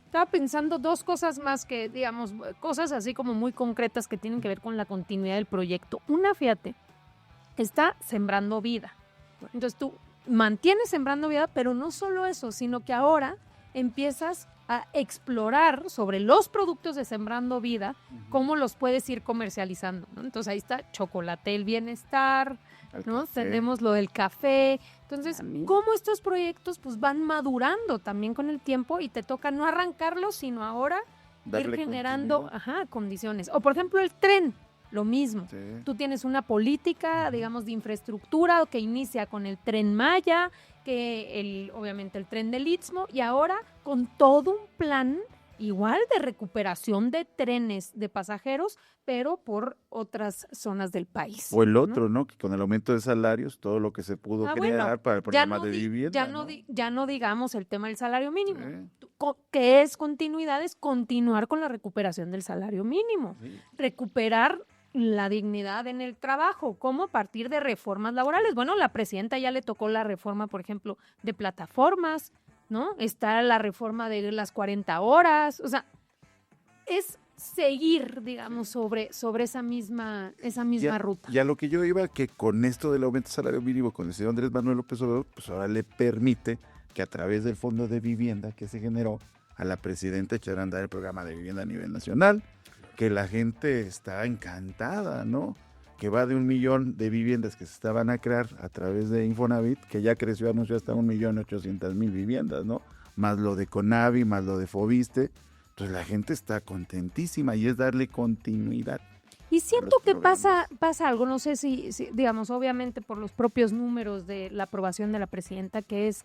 Speaker 1: Estaba pensando dos cosas más que, digamos, cosas así como muy concretas que tienen que ver con la continuidad del proyecto. Una, fíjate, está sembrando vida. Entonces tú mantienes sembrando vida, pero no solo eso, sino que ahora empiezas a explorar sobre los productos de Sembrando Vida, cómo los puedes ir comercializando, ¿no? Entonces ahí está Chocolate el Bienestar, ¿no? Tenemos lo del café. Entonces,
Speaker 2: También.
Speaker 1: cómo estos proyectos pues van madurando también con el tiempo y te toca no arrancarlos, sino ahora
Speaker 3: Darle
Speaker 1: ir generando
Speaker 3: continuidad.
Speaker 1: condiciones. O por ejemplo el tren, lo mismo.
Speaker 3: Sí.
Speaker 1: Tú tienes una política, digamos, de infraestructura que inicia con el Tren Maya, que obviamente el tren del Istmo, y ahora con todo un plan igual de recuperación de trenes de pasajeros, pero por otras zonas del país.
Speaker 3: O el
Speaker 1: ¿no?
Speaker 3: otro, ¿no? Que con el aumento de salarios, todo lo que se pudo crear
Speaker 1: bueno,
Speaker 3: para el programa de vivienda.
Speaker 1: ya no digamos el tema del salario mínimo.
Speaker 3: Sí.
Speaker 1: ¿Qué es continuidad? Es continuar con la recuperación del salario mínimo.
Speaker 3: Sí.
Speaker 1: Recuperar la dignidad en el trabajo, ¿cómo? A partir de reformas laborales. Bueno, la presidenta ya le tocó la reforma, por ejemplo, de plataformas, ¿no? Está la reforma de las 40 horas, o sea, es seguir, digamos, sobre esa misma ruta.
Speaker 3: Y a lo que yo iba, que con esto del aumento del salario mínimo con el señor Andrés Manuel López Obrador, pues ahora le permite que a través del fondo de vivienda que se generó, a la presidenta echar a andar el programa de vivienda a nivel nacional, que la gente está encantada, ¿no? Que va de 1 millón de viviendas que se estaban a crear a través de Infonavit, que ya creció, anunció hasta 1.800.000 viviendas, ¿no? Más lo de Conavi, más lo de Fobiste. Entonces la gente está contentísima y es darle continuidad.
Speaker 1: Y siento
Speaker 3: los
Speaker 1: que
Speaker 3: programas.
Speaker 1: pasa algo, no sé si, digamos, obviamente por los propios números de la aprobación de la presidenta, que es,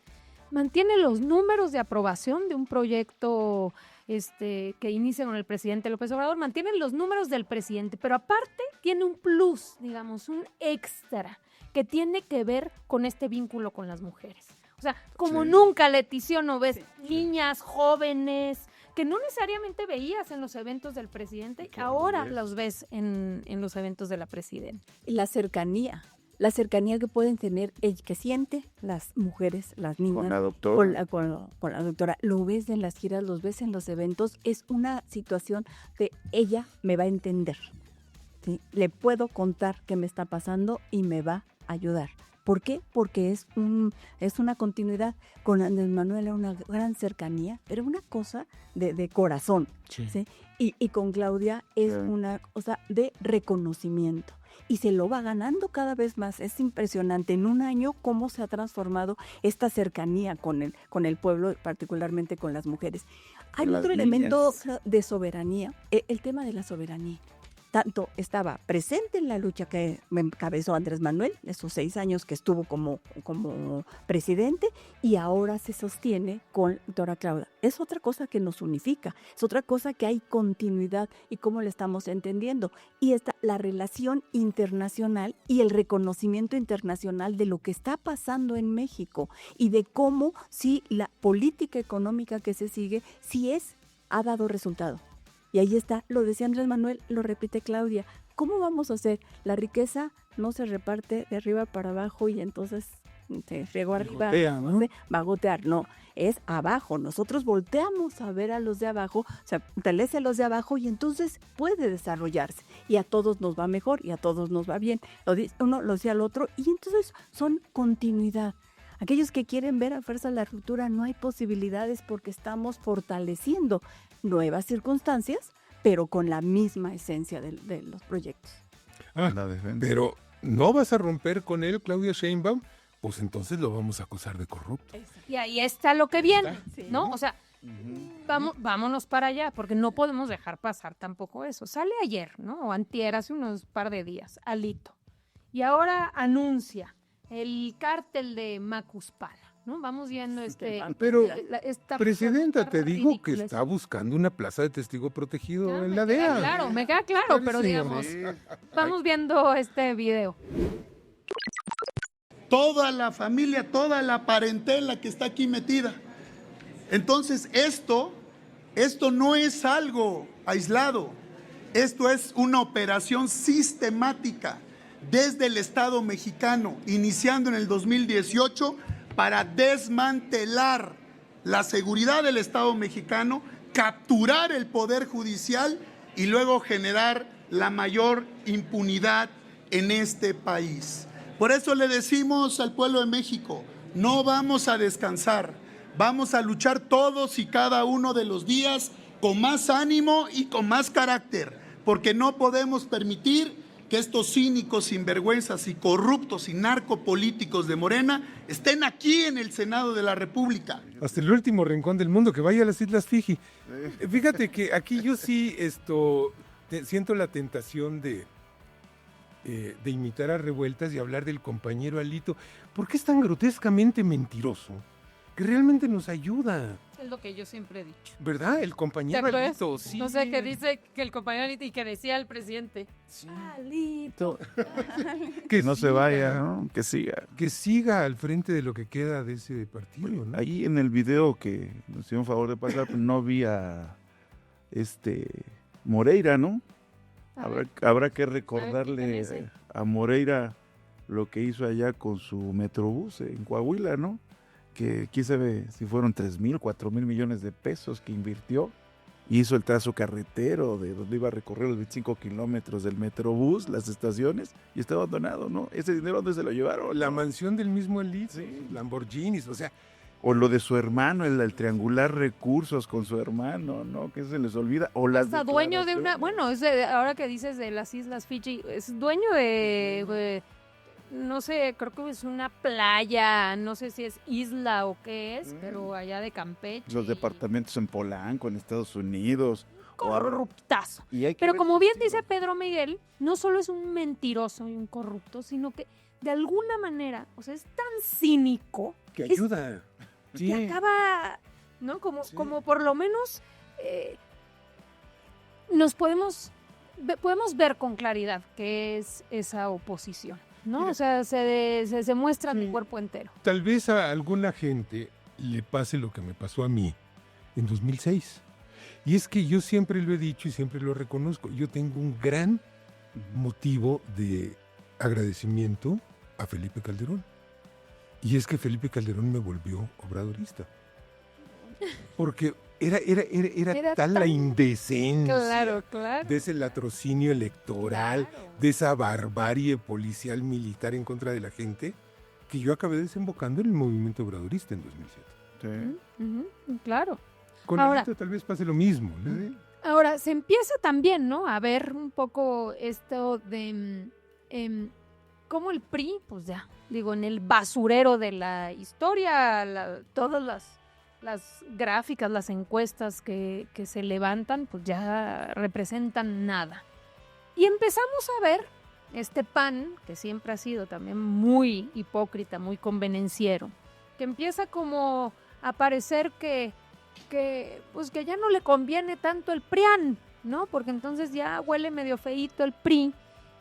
Speaker 1: mantiene los números de aprobación de un proyecto que inicia con el presidente López Obrador, mantienen los números del presidente, pero aparte tiene un plus, digamos, un extra, que tiene que ver con este vínculo con las mujeres. O sea, como
Speaker 3: Sí.
Speaker 1: nunca, Leticia, no ves niñas, jóvenes, que no necesariamente veías en los eventos del presidente,
Speaker 3: Claro,
Speaker 1: ahora
Speaker 3: ves.
Speaker 1: los ves en los eventos de la presidenta.
Speaker 2: La cercanía que pueden tener, el que siente las mujeres, las niñas.
Speaker 3: Con la doctora.
Speaker 2: Con la doctora. Lo ves en las giras, los ves en los eventos. Es una situación de ella me va a entender. ¿Sí? Le puedo contar qué me está pasando y me va a ayudar. ¿Por qué? Porque es una continuidad. Con Andrés Manuel era una gran cercanía, era una cosa de corazón. ¿Sí? Y con Claudia es
Speaker 3: Sí.
Speaker 2: una cosa de reconocimiento. Y se lo va ganando cada vez más. Es impresionante en un año cómo se ha transformado esta cercanía con el pueblo, particularmente con las mujeres. Hay
Speaker 3: Con
Speaker 2: otro
Speaker 3: las
Speaker 2: elemento
Speaker 3: niñas.
Speaker 2: de soberanía, el tema de la soberanía. Tanto estaba presente en la lucha que encabezó Andrés Manuel, esos 6 años que estuvo como presidente, y ahora se sostiene con doctora Claudia. Es otra cosa que nos unifica, es otra cosa que hay continuidad y cómo le estamos entendiendo. Y está la relación internacional y el reconocimiento internacional de lo que está pasando en México y de cómo si la política económica que se sigue, ha dado resultado. Y ahí está, lo decía Andrés Manuel, lo repite Claudia. ¿Cómo vamos a hacer? La riqueza no se reparte de arriba para abajo y entonces se fregó arriba,
Speaker 4: Gotea, ¿no?
Speaker 2: va a gotear. No, es abajo. Nosotros volteamos a ver a los de abajo, o sea, fortalece a los de abajo y entonces puede desarrollarse. Y a todos nos va mejor y a todos nos va bien. Lo dice uno, lo dice al otro y entonces son continuidad. Aquellos que quieren ver a fuerza la ruptura, no hay posibilidades porque estamos fortaleciendo nuevas circunstancias, pero con la misma esencia de los proyectos.
Speaker 4: Ah,
Speaker 3: La defensa.
Speaker 4: pero ¿no vas a romper con él, Claudia Sheinbaum? Pues entonces lo vamos a acusar de corrupto.
Speaker 1: Y ahí está lo que viene,
Speaker 2: Sí.
Speaker 1: ¿no? O sea, vámonos para allá, porque no podemos dejar pasar tampoco eso. Sale ayer, ¿no? O antier, hace unos par de días, Alito. Y ahora anuncia el cártel de Macuspana, ¿no? Vamos viendo
Speaker 4: Pero,
Speaker 1: esta
Speaker 4: Presidenta, te digo que
Speaker 1: ridícula.
Speaker 4: está buscando una plaza de testigo protegido
Speaker 1: Ya,
Speaker 4: en
Speaker 1: me
Speaker 4: la
Speaker 1: queda
Speaker 4: DEA.
Speaker 1: claro, me queda claro, pero
Speaker 4: Sí,
Speaker 1: digamos,
Speaker 3: Sí.
Speaker 1: vamos viendo este video.
Speaker 6: Toda la familia, toda la parentela que está aquí metida. Entonces, esto no es algo aislado. Esto es una operación sistemática desde el Estado mexicano, iniciando en el 2018, para desmantelar la seguridad del Estado mexicano, capturar el Poder Judicial y luego generar la mayor impunidad en este país. Por eso le decimos al pueblo de México, no vamos a descansar, vamos a luchar todos y cada uno de los días con más ánimo y con más carácter, porque no podemos permitir que estos cínicos, sinvergüenzas y corruptos y narcopolíticos de Morena estén aquí en el Senado de la República.
Speaker 4: Hasta el último rincón del mundo, que vaya a las Islas Fiji. Fíjate que aquí yo sí siento la tentación de imitar a Revueltas y hablar del compañero Alito. ¿Por qué es tan grotescamente mentiroso? Que realmente nos ayuda,
Speaker 1: Es lo que yo siempre he dicho.
Speaker 4: ¿verdad? El
Speaker 1: ¿Te
Speaker 4: compañero
Speaker 1: acuerdas?
Speaker 4: Alito, sí.
Speaker 1: No sé, que dice que el compañero Alito y que decía el presidente,
Speaker 4: Sí.
Speaker 1: Alito.
Speaker 3: Que no se
Speaker 4: siga,
Speaker 3: vaya, ¿no? Que siga.
Speaker 4: Que siga al frente de lo que queda de ese partido, ¿no?
Speaker 3: Ahí en el video que nos hicieron favor de pasar, pues, no vi a Moreira, ¿no? Habrá que recordarle
Speaker 1: dice?
Speaker 3: a Moreira lo que hizo allá con su Metrobús en Coahuila, ¿no? Que quién sabe si fueron 3,000, 4,000 millones de pesos que invirtió. Hizo el trazo carretero de donde iba a recorrer los 25 kilómetros del Metrobús, las estaciones, y está abandonado, ¿no? ¿Ese dinero dónde se lo llevaron?
Speaker 4: La
Speaker 3: ¿no?
Speaker 4: mansión del mismo Alito,
Speaker 3: Sí.
Speaker 4: Lamborghinis, o sea,
Speaker 3: O lo de su hermano, el triangular recursos con su hermano, ¿no? Que se les olvida. O las
Speaker 1: Hasta dueño de una,
Speaker 3: declaraciones.
Speaker 1: bueno, ahora que dices de las Islas Fiji, es dueño de, no sé, creo que es una playa, no sé si es isla o qué es, pero allá de Campeche.
Speaker 3: Los departamentos en Polanco, en Estados Unidos.
Speaker 1: Corruptazo.
Speaker 3: Y hay que
Speaker 1: Pero
Speaker 3: ver-
Speaker 1: como bien dice Pedro Miguel, no solo es un mentiroso y un corrupto, sino que de alguna manera, o sea, es tan cínico
Speaker 4: que
Speaker 1: Es-
Speaker 4: ayuda. Sí.
Speaker 1: que acaba, ¿no? Como,
Speaker 4: Sí.
Speaker 1: como por lo menos nos podemos ver con claridad qué es esa oposición, ¿no?
Speaker 4: Mira.
Speaker 1: O sea, se muestra de
Speaker 4: Sí.
Speaker 1: cuerpo entero.
Speaker 4: Tal vez a alguna gente le pase lo que me pasó a mí en 2006. Y es que yo siempre lo he dicho y siempre lo reconozco. Yo tengo un gran motivo de agradecimiento a Felipe Calderón. Y es que Felipe Calderón me volvió obradorista. Porque era tal la indecencia
Speaker 1: Claro.
Speaker 4: de ese latrocinio electoral, de esa barbarie policial militar en contra de la gente, que yo acabé desembocando en el movimiento obradorista en 2007.
Speaker 3: Sí.
Speaker 1: Claro.
Speaker 4: Con
Speaker 1: Ahora-
Speaker 4: Alito tal vez pase lo mismo, ¿no?
Speaker 1: Ahora, se empieza también, ¿no? A ver un poco esto de cómo el PRI, pues ya, digo, en el basurero de la historia, todas las gráficas, las encuestas que se levantan, pues ya representan nada. Y empezamos a ver este PAN, que siempre ha sido también muy hipócrita, muy convenenciero, que empieza como a parecer que ya no le conviene tanto el PRIAN, ¿no? Porque entonces ya huele medio feíto el PRI,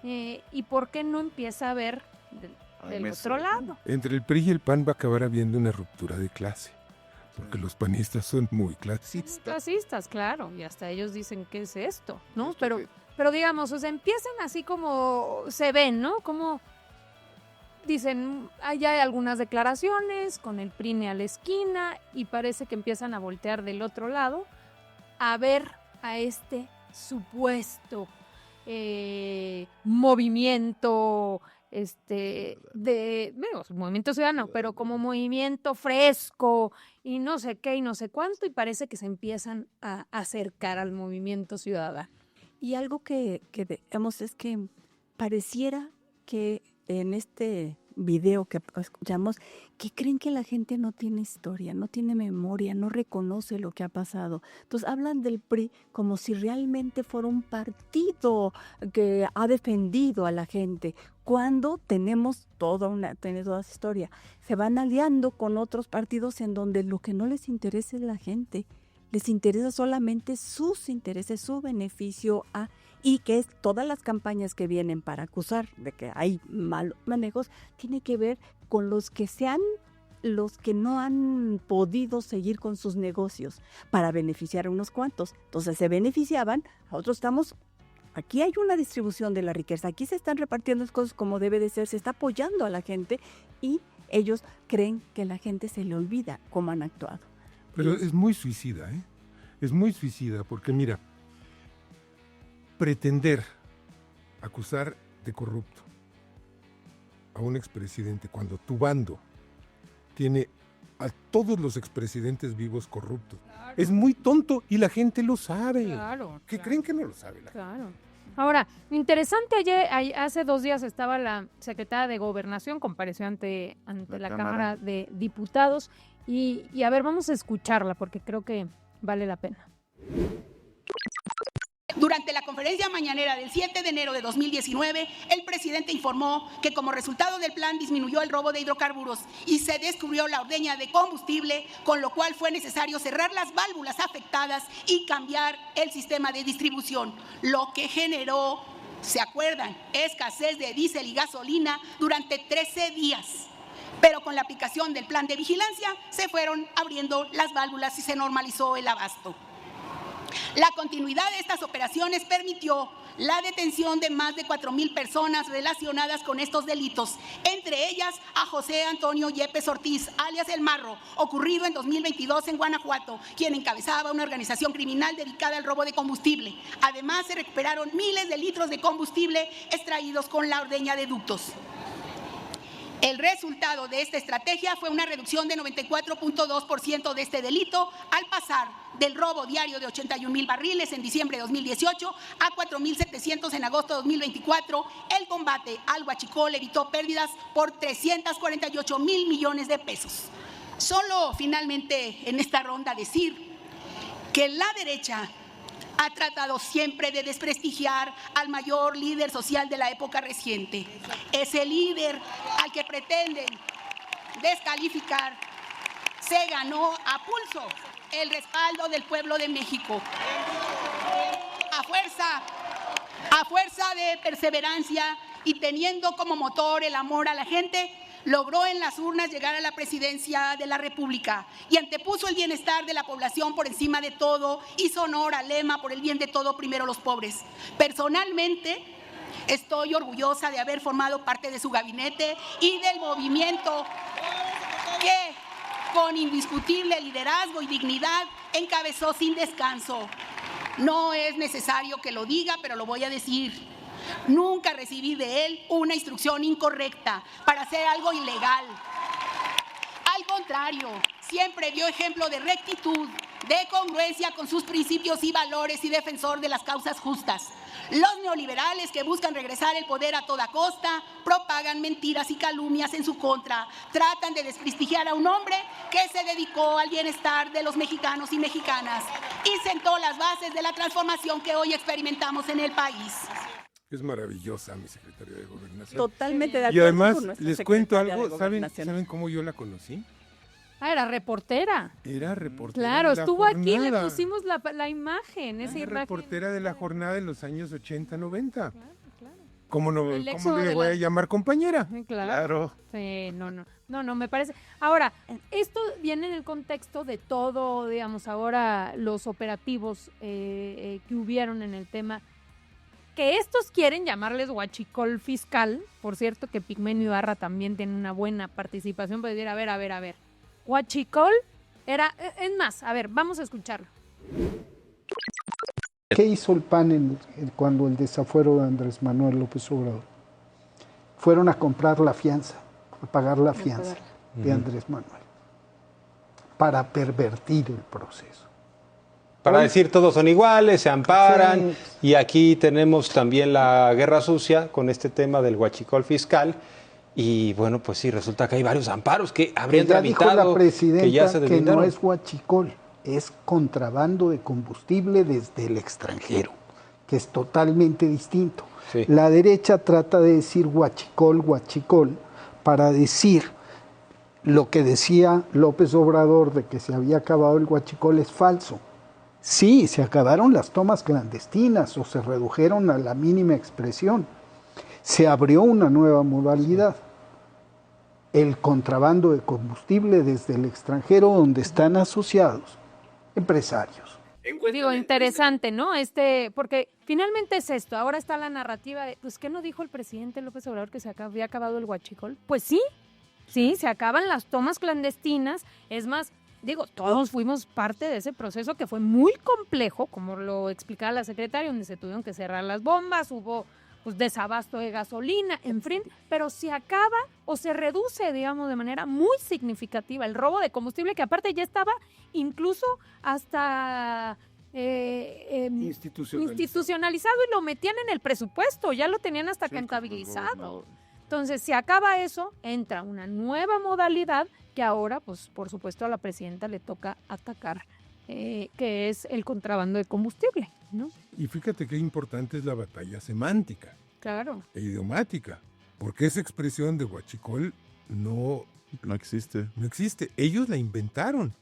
Speaker 1: y ¿por qué no empieza a ver del otro lado?
Speaker 4: Entre el PRI y el PAN va a acabar habiendo una ruptura de clase, porque los panistas son muy clasistas.
Speaker 1: Clasistas, claro, y hasta ellos dicen ¿qué es esto? ¿No?
Speaker 3: Esto
Speaker 1: Pero,
Speaker 3: que-
Speaker 1: pero digamos, o sea, empiezan así como se ven, ¿no? Como dicen, allá hay algunas declaraciones con el PRI a la esquina y parece que empiezan a voltear del otro lado a ver a este supuesto movimiento movimiento ciudadano, pero como movimiento fresco y no sé qué y no sé cuánto, y parece que se empiezan a acercar al movimiento ciudadano.
Speaker 2: Y algo que vemos es que pareciera que en este video que escuchamos, que creen que la gente no tiene historia, no tiene memoria, no reconoce lo que ha pasado. Entonces hablan del PRI como si realmente fuera un partido que ha defendido a la gente, cuando tenemos toda esa historia. Se van aliando con otros partidos en donde lo que no les interesa es la gente, les interesa solamente sus intereses, su beneficio y que es todas las campañas que vienen para acusar de que hay malos manejos, tiene que ver con los que no han podido seguir con sus negocios para beneficiar a unos cuantos. Entonces se beneficiaban, a otros aquí hay una distribución de la riqueza, aquí se están repartiendo las cosas como debe de ser, se está apoyando a la gente y ellos creen que la gente se le olvida cómo han actuado.
Speaker 4: Pero es muy suicida, ¿eh? Es muy suicida porque, mira, pretender acusar de corrupto a un expresidente cuando tu bando tiene a todos los expresidentes vivos corruptos es muy tonto y la gente lo sabe.
Speaker 1: Claro.
Speaker 4: ¿Qué creen que no lo sabe la gente?
Speaker 1: Claro. Ahora, interesante, hace 2 días estaba la secretaria de Gobernación, compareció ante la Cámara de Diputados, y a ver, vamos a escucharla porque creo que vale la pena.
Speaker 7: Durante la conferencia mañanera del 7 de enero de 2019, el presidente informó que como resultado del plan disminuyó el robo de hidrocarburos y se descubrió la ordeña de combustible, con lo cual fue necesario cerrar las válvulas afectadas y cambiar el sistema de distribución, lo que generó, ¿se acuerdan?, escasez de diésel y gasolina durante 13 días. Pero con la aplicación del plan de vigilancia se fueron abriendo las válvulas y se normalizó el abasto. La continuidad de estas operaciones permitió la detención de más de 4,000 personas relacionadas con estos delitos, entre ellas a José Antonio Yepes Ortiz, alias El Marro, ocurrido en 2022 en Guanajuato, quien encabezaba una organización criminal dedicada al robo de combustible. Además, se recuperaron miles de litros de combustible extraídos con la ordeña de ductos. El resultado de esta estrategia fue una reducción de 94.2% de este delito, al pasar del robo diario de 81,000 barriles en diciembre de 2018 a 4,700 en agosto de 2024. El combate al huachicol evitó pérdidas por 348,000 millones de pesos. Solo finalmente en esta ronda decir que la derecha ha tratado siempre de desprestigiar al mayor líder social de la época reciente. Ese líder al que pretenden descalificar se ganó a pulso el respaldo del pueblo de México. A fuerza de perseverancia y teniendo como motor el amor a la gente, logró en las urnas llegar a la presidencia de la República y antepuso el bienestar de la población por encima de todo, hizo honor al lema por el bien de todo, primero los pobres. Personalmente, estoy orgullosa de haber formado parte de su gabinete y del movimiento que, con indiscutible liderazgo y dignidad, encabezó sin descanso. No es necesario que lo diga, pero lo voy a decir. Nunca recibí de él una instrucción incorrecta para hacer algo ilegal. Al contrario, siempre dio ejemplo de rectitud, de congruencia con sus principios y valores y defensor de las causas justas. Los neoliberales que buscan regresar el poder a toda costa propagan mentiras y calumnias en su contra. Tratan de desprestigiar a un hombre que se dedicó al bienestar de los mexicanos y mexicanas y sentó las bases de la transformación que hoy experimentamos en el país.
Speaker 4: Es maravillosa mi secretaria de Gobernación.
Speaker 2: Totalmente de
Speaker 4: Y
Speaker 2: acuerdo
Speaker 4: además,
Speaker 2: con nuestra
Speaker 4: les cuento
Speaker 2: secretaria
Speaker 4: algo,
Speaker 2: de
Speaker 4: ¿saben
Speaker 2: Gobernación.
Speaker 4: cómo yo la conocí?
Speaker 1: Era reportera.
Speaker 4: Era reportera
Speaker 1: Claro,
Speaker 4: de la
Speaker 1: estuvo aquí, le
Speaker 4: jornada.
Speaker 1: pusimos la imagen, esa
Speaker 4: Era
Speaker 1: imagen.
Speaker 4: reportera de la jornada en los años 80, 90.
Speaker 1: Claro, claro.
Speaker 4: ¿Cómo no
Speaker 1: El éxodo
Speaker 4: cómo le
Speaker 1: de
Speaker 4: voy a
Speaker 1: la-
Speaker 4: llamar compañera?
Speaker 1: Sí, claro.
Speaker 3: Claro.
Speaker 1: Sí, no, me parece. Ahora, esto viene en el contexto de todo, digamos, ahora los operativos que hubieron en el tema, que estos quieren llamarles huachicol fiscal, por cierto que Pigmenio Ibarra también tiene una buena participación, puede decir, a ver, huachicol era, es más, a ver, vamos a escucharlo.
Speaker 8: ¿Qué hizo el PAN cuando el desafuero de Andrés Manuel López Obrador? Fueron a comprar la fianza, a pagar la fianza de Andrés Manuel, para pervertir el proceso.
Speaker 9: Para decir todos son iguales, se amparan,
Speaker 8: Sí.
Speaker 9: y aquí tenemos también la guerra sucia con este tema del huachicol fiscal, y bueno, pues sí, resulta que hay varios amparos que habrían
Speaker 8: Ya dijo
Speaker 9: tramitado,
Speaker 8: la presidenta
Speaker 9: que ya se
Speaker 8: que no
Speaker 9: deslindaron.
Speaker 8: es huachicol, es contrabando de combustible desde el extranjero, que es totalmente distinto.
Speaker 9: Sí.
Speaker 8: La derecha trata de decir huachicol para decir lo que decía López Obrador de que se había acabado el huachicol es falso. Sí, se acabaron las tomas clandestinas o se redujeron a la mínima expresión. Se abrió una nueva modalidad, el contrabando de combustible desde el extranjero, donde están asociados empresarios.
Speaker 1: Digo, interesante, ¿no? Porque finalmente es esto, ahora está la narrativa de, pues, ¿qué no dijo el presidente López Obrador que había acabado el huachicol? Pues sí, se acaban las tomas clandestinas, es más, digo, todos fuimos parte de ese proceso que fue muy complejo, como lo explicaba la secretaria, donde se tuvieron que cerrar las bombas, hubo pues desabasto de gasolina, en fin, pero se acaba o se reduce, digamos, de manera muy significativa el robo de combustible, que aparte ya estaba incluso hasta institucionalizado y lo metían en el presupuesto, ya lo tenían hasta contabilizado. Entonces, si acaba eso, entra una nueva modalidad que ahora, pues, por supuesto, a la presidenta le toca atacar, que es el contrabando de combustible, ¿no?
Speaker 4: Y fíjate qué importante es la batalla semántica
Speaker 1: Claro.
Speaker 4: e idiomática, porque esa expresión de huachicol no
Speaker 3: existe.
Speaker 4: No existe. Ellos la inventaron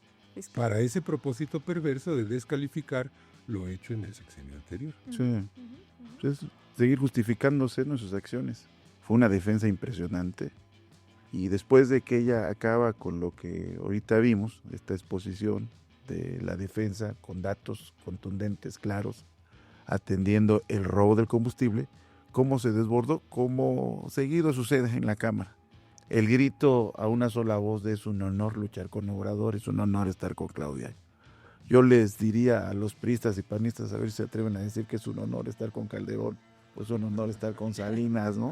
Speaker 4: para ese propósito perverso de descalificar lo hecho en el sexenio anterior.
Speaker 3: Sí. Es seguir justificándose en sus acciones. Fue una defensa impresionante. Y después de que ella acaba con lo que ahorita vimos, esta exposición de la defensa con datos contundentes, claros, atendiendo el robo del combustible, cómo se desbordó, como seguido sucede en la Cámara. El grito a una sola voz de es un honor luchar con Obrador, es un honor estar con Claudia. Yo les diría a los priistas y panistas a ver si se atreven a decir que es un honor estar con Calderón, pues un honor estar con Salinas, ¿no?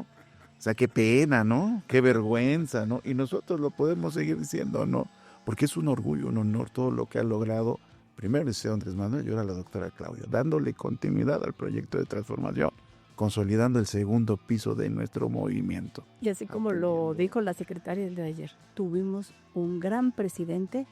Speaker 3: O sea, qué pena, ¿no? Qué vergüenza, ¿no? Y nosotros lo podemos seguir diciendo, ¿no? Porque es un orgullo, un honor todo lo que ha logrado, primero el señor Andrés Manuel y ahora la doctora Claudia, dándole continuidad al proyecto de transformación, consolidando el segundo piso de nuestro movimiento.
Speaker 2: Y así como lo dijo la secretaria el de ayer, tuvimos un gran presidente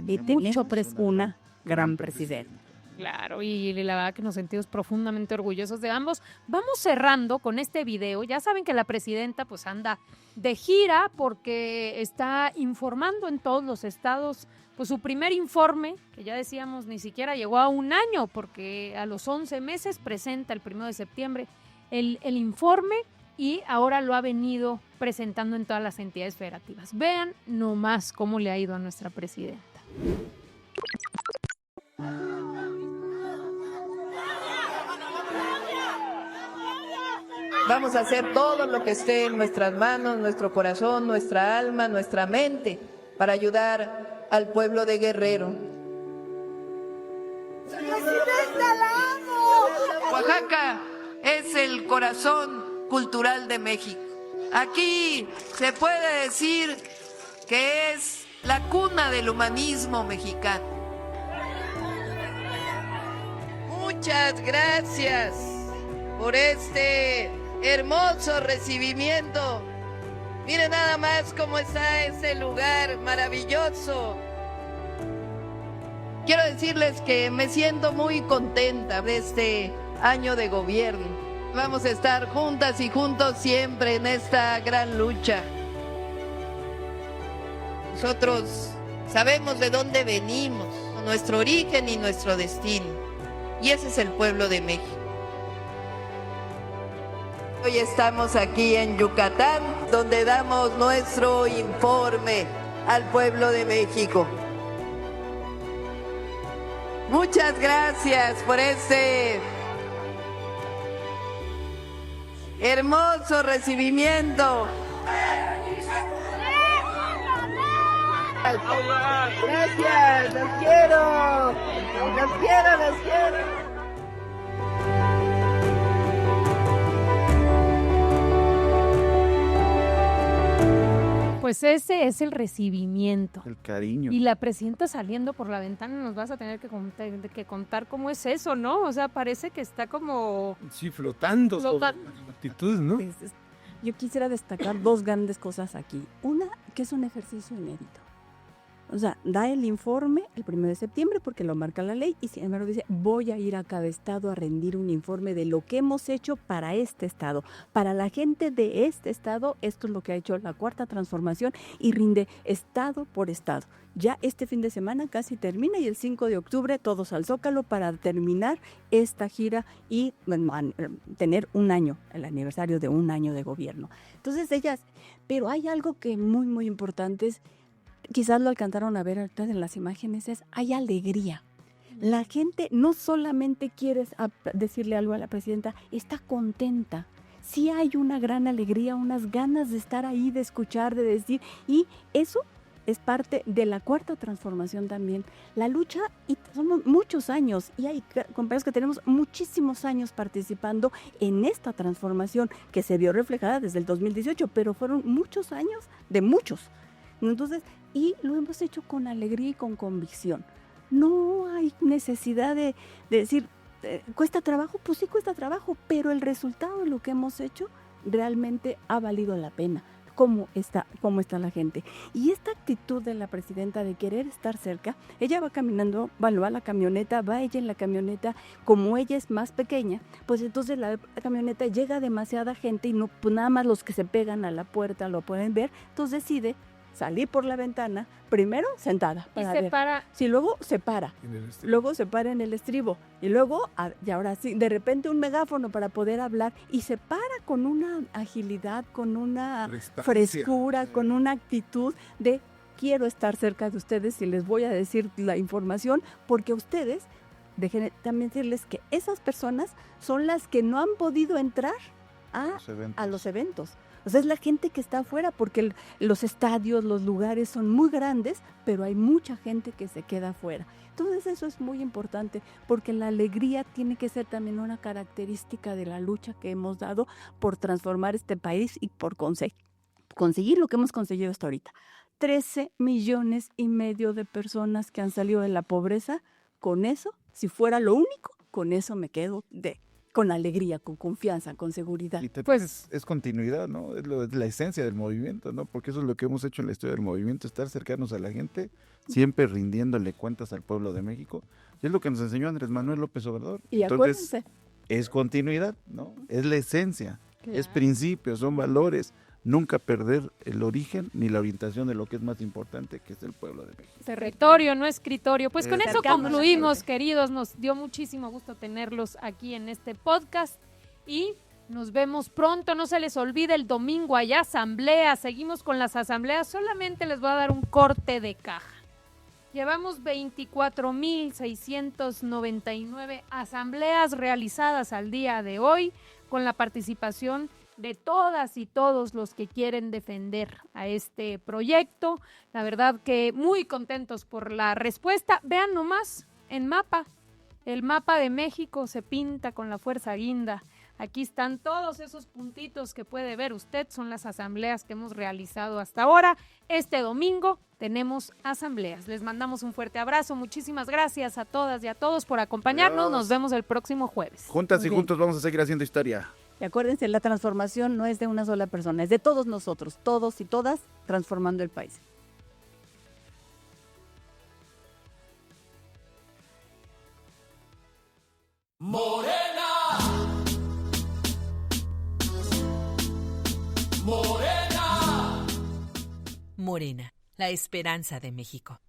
Speaker 2: y tenemos una gran presidenta.
Speaker 1: Claro, y la verdad que nos sentimos profundamente orgullosos de ambos. Vamos cerrando con este video. Ya saben que la presidenta pues anda de gira porque está informando en todos los estados. Pues su primer informe, que ya decíamos ni siquiera llegó a un año, porque a los 11 meses presenta el 1 de septiembre el informe y ahora lo ha venido presentando en todas las entidades federativas. Vean nomás cómo le ha ido a nuestra presidenta.
Speaker 5: Vamos a hacer todo lo que esté en nuestras manos, nuestro corazón, nuestra alma, nuestra mente, para ayudar al pueblo de Guerrero. Oaxaca es el corazón cultural de México. Aquí se puede decir que es la cuna del humanismo mexicano. Muchas gracias por este hermoso recibimiento. Miren nada más cómo está ese lugar maravilloso. Quiero decirles que me siento muy contenta de este año de gobierno. Vamos a estar juntas y juntos siempre en esta gran lucha. Nosotros sabemos de dónde venimos, nuestro origen y nuestro destino. Y ese es el pueblo de México. Hoy estamos aquí en Yucatán, donde damos nuestro informe al pueblo de México. Muchas gracias por este hermoso recibimiento. Gracias, los quiero, los quiero, los quiero.
Speaker 1: Pues ese es el recibimiento.
Speaker 3: El cariño.
Speaker 1: Y la presidenta saliendo por la ventana, nos vas a tener que contar cómo es eso, ¿no? O sea, parece que está como...
Speaker 4: Sí, flotando. Sobre actitudes, ¿no?
Speaker 2: Pues, yo quisiera destacar dos grandes cosas aquí. Una, que es un ejercicio inédito. O sea, da el informe el 1 de septiembre porque lo marca la ley y sin embargo dice, voy a ir a cada estado a rendir un informe de lo que hemos hecho para este estado. Para la gente de este estado, esto es lo que ha hecho la Cuarta Transformación y rinde estado por estado. Ya este fin de semana casi termina y el 5 de octubre todos al Zócalo para terminar esta gira y tener un año, el aniversario de un año de gobierno. Entonces pero hay algo que muy, muy importante es, quizás lo alcanzaron a ver ahorita en las imágenes, hay alegría. La gente no solamente quiere decirle algo a la presidenta, está contenta. Sí hay una gran alegría, unas ganas de estar ahí, de escuchar, de decir, y eso es parte de la Cuarta Transformación también. La lucha, y somos muchos años, y hay compañeros que tenemos muchísimos años participando en esta transformación que se vio reflejada desde el 2018, pero fueron muchos años de muchos. Entonces, y lo hemos hecho con alegría y con convicción. No hay necesidad de decir, ¿cuesta trabajo? Pues sí cuesta trabajo, pero el resultado de lo que hemos hecho realmente ha valido la pena. ¿Cómo está la gente? Y esta actitud de la presidenta de querer estar cerca, ella va caminando, va a la camioneta, va ella en la camioneta, como ella es más pequeña, pues entonces la camioneta llega demasiada gente y no, pues nada más los que se pegan a la puerta lo pueden ver, entonces decide salir por la ventana, primero sentada para ver. Sí, luego se para. Luego se para en el estribo. Y luego, y ahora sí, de repente un megáfono para poder hablar. Y se para con una agilidad, con una frescura, con una actitud de quiero estar cerca de ustedes y les voy a decir la información, porque ustedes, dejen también decirles que esas personas son las que no han podido entrar a los eventos. O sea, es la gente que está afuera porque los estadios, los lugares son muy grandes, pero hay mucha gente que se queda afuera. Entonces eso es muy importante porque la alegría tiene que ser también una característica de la lucha que hemos dado por transformar este país y por conseguir lo que hemos conseguido hasta ahorita. 13 millones y medio de personas que han salido de la pobreza. Con eso, si fuera lo único, con eso me quedo con alegría, con confianza, con seguridad.
Speaker 3: Y pues es continuidad, ¿no? Es la esencia del movimiento, ¿no? Porque eso es lo que hemos hecho en la historia del movimiento, estar cercanos a la gente, siempre rindiéndole cuentas al pueblo de México. Y es lo que nos enseñó Andrés Manuel López Obrador.
Speaker 2: Y
Speaker 3: entonces,
Speaker 2: acuérdense.
Speaker 3: Es continuidad, ¿no? Es la esencia, es principios, son valores. Nunca perder el origen ni la orientación de lo que es más importante, que es el pueblo de México.
Speaker 1: Territorio, no escritorio. Pues con eso concluimos, queridos. Nos dio muchísimo gusto tenerlos aquí en este podcast y Nos vemos pronto, no se les olvide el domingo hay asamblea, seguimos con las asambleas, solamente les voy a dar un corte de caja. Llevamos 24,699 asambleas realizadas al día de hoy con la participación de todas y todos los que quieren defender a este proyecto. La verdad que muy contentos por la respuesta. Vean nomás el mapa de México se pinta con la fuerza guinda. Aquí están todos esos puntitos que puede ver usted, son las asambleas que hemos realizado hasta ahora. Este domingo tenemos asambleas. Les mandamos un fuerte abrazo. Muchísimas gracias a todas y a todos por acompañarnos.
Speaker 3: Adiós.
Speaker 1: Nos vemos el próximo jueves.
Speaker 3: Juntas
Speaker 2: Muy
Speaker 3: y
Speaker 2: bien.
Speaker 3: juntos vamos a seguir haciendo historia.
Speaker 2: Y acuérdense, la transformación no es de una sola persona, es de todos nosotros, todos y todas, transformando el país.
Speaker 10: Morena, la esperanza de México.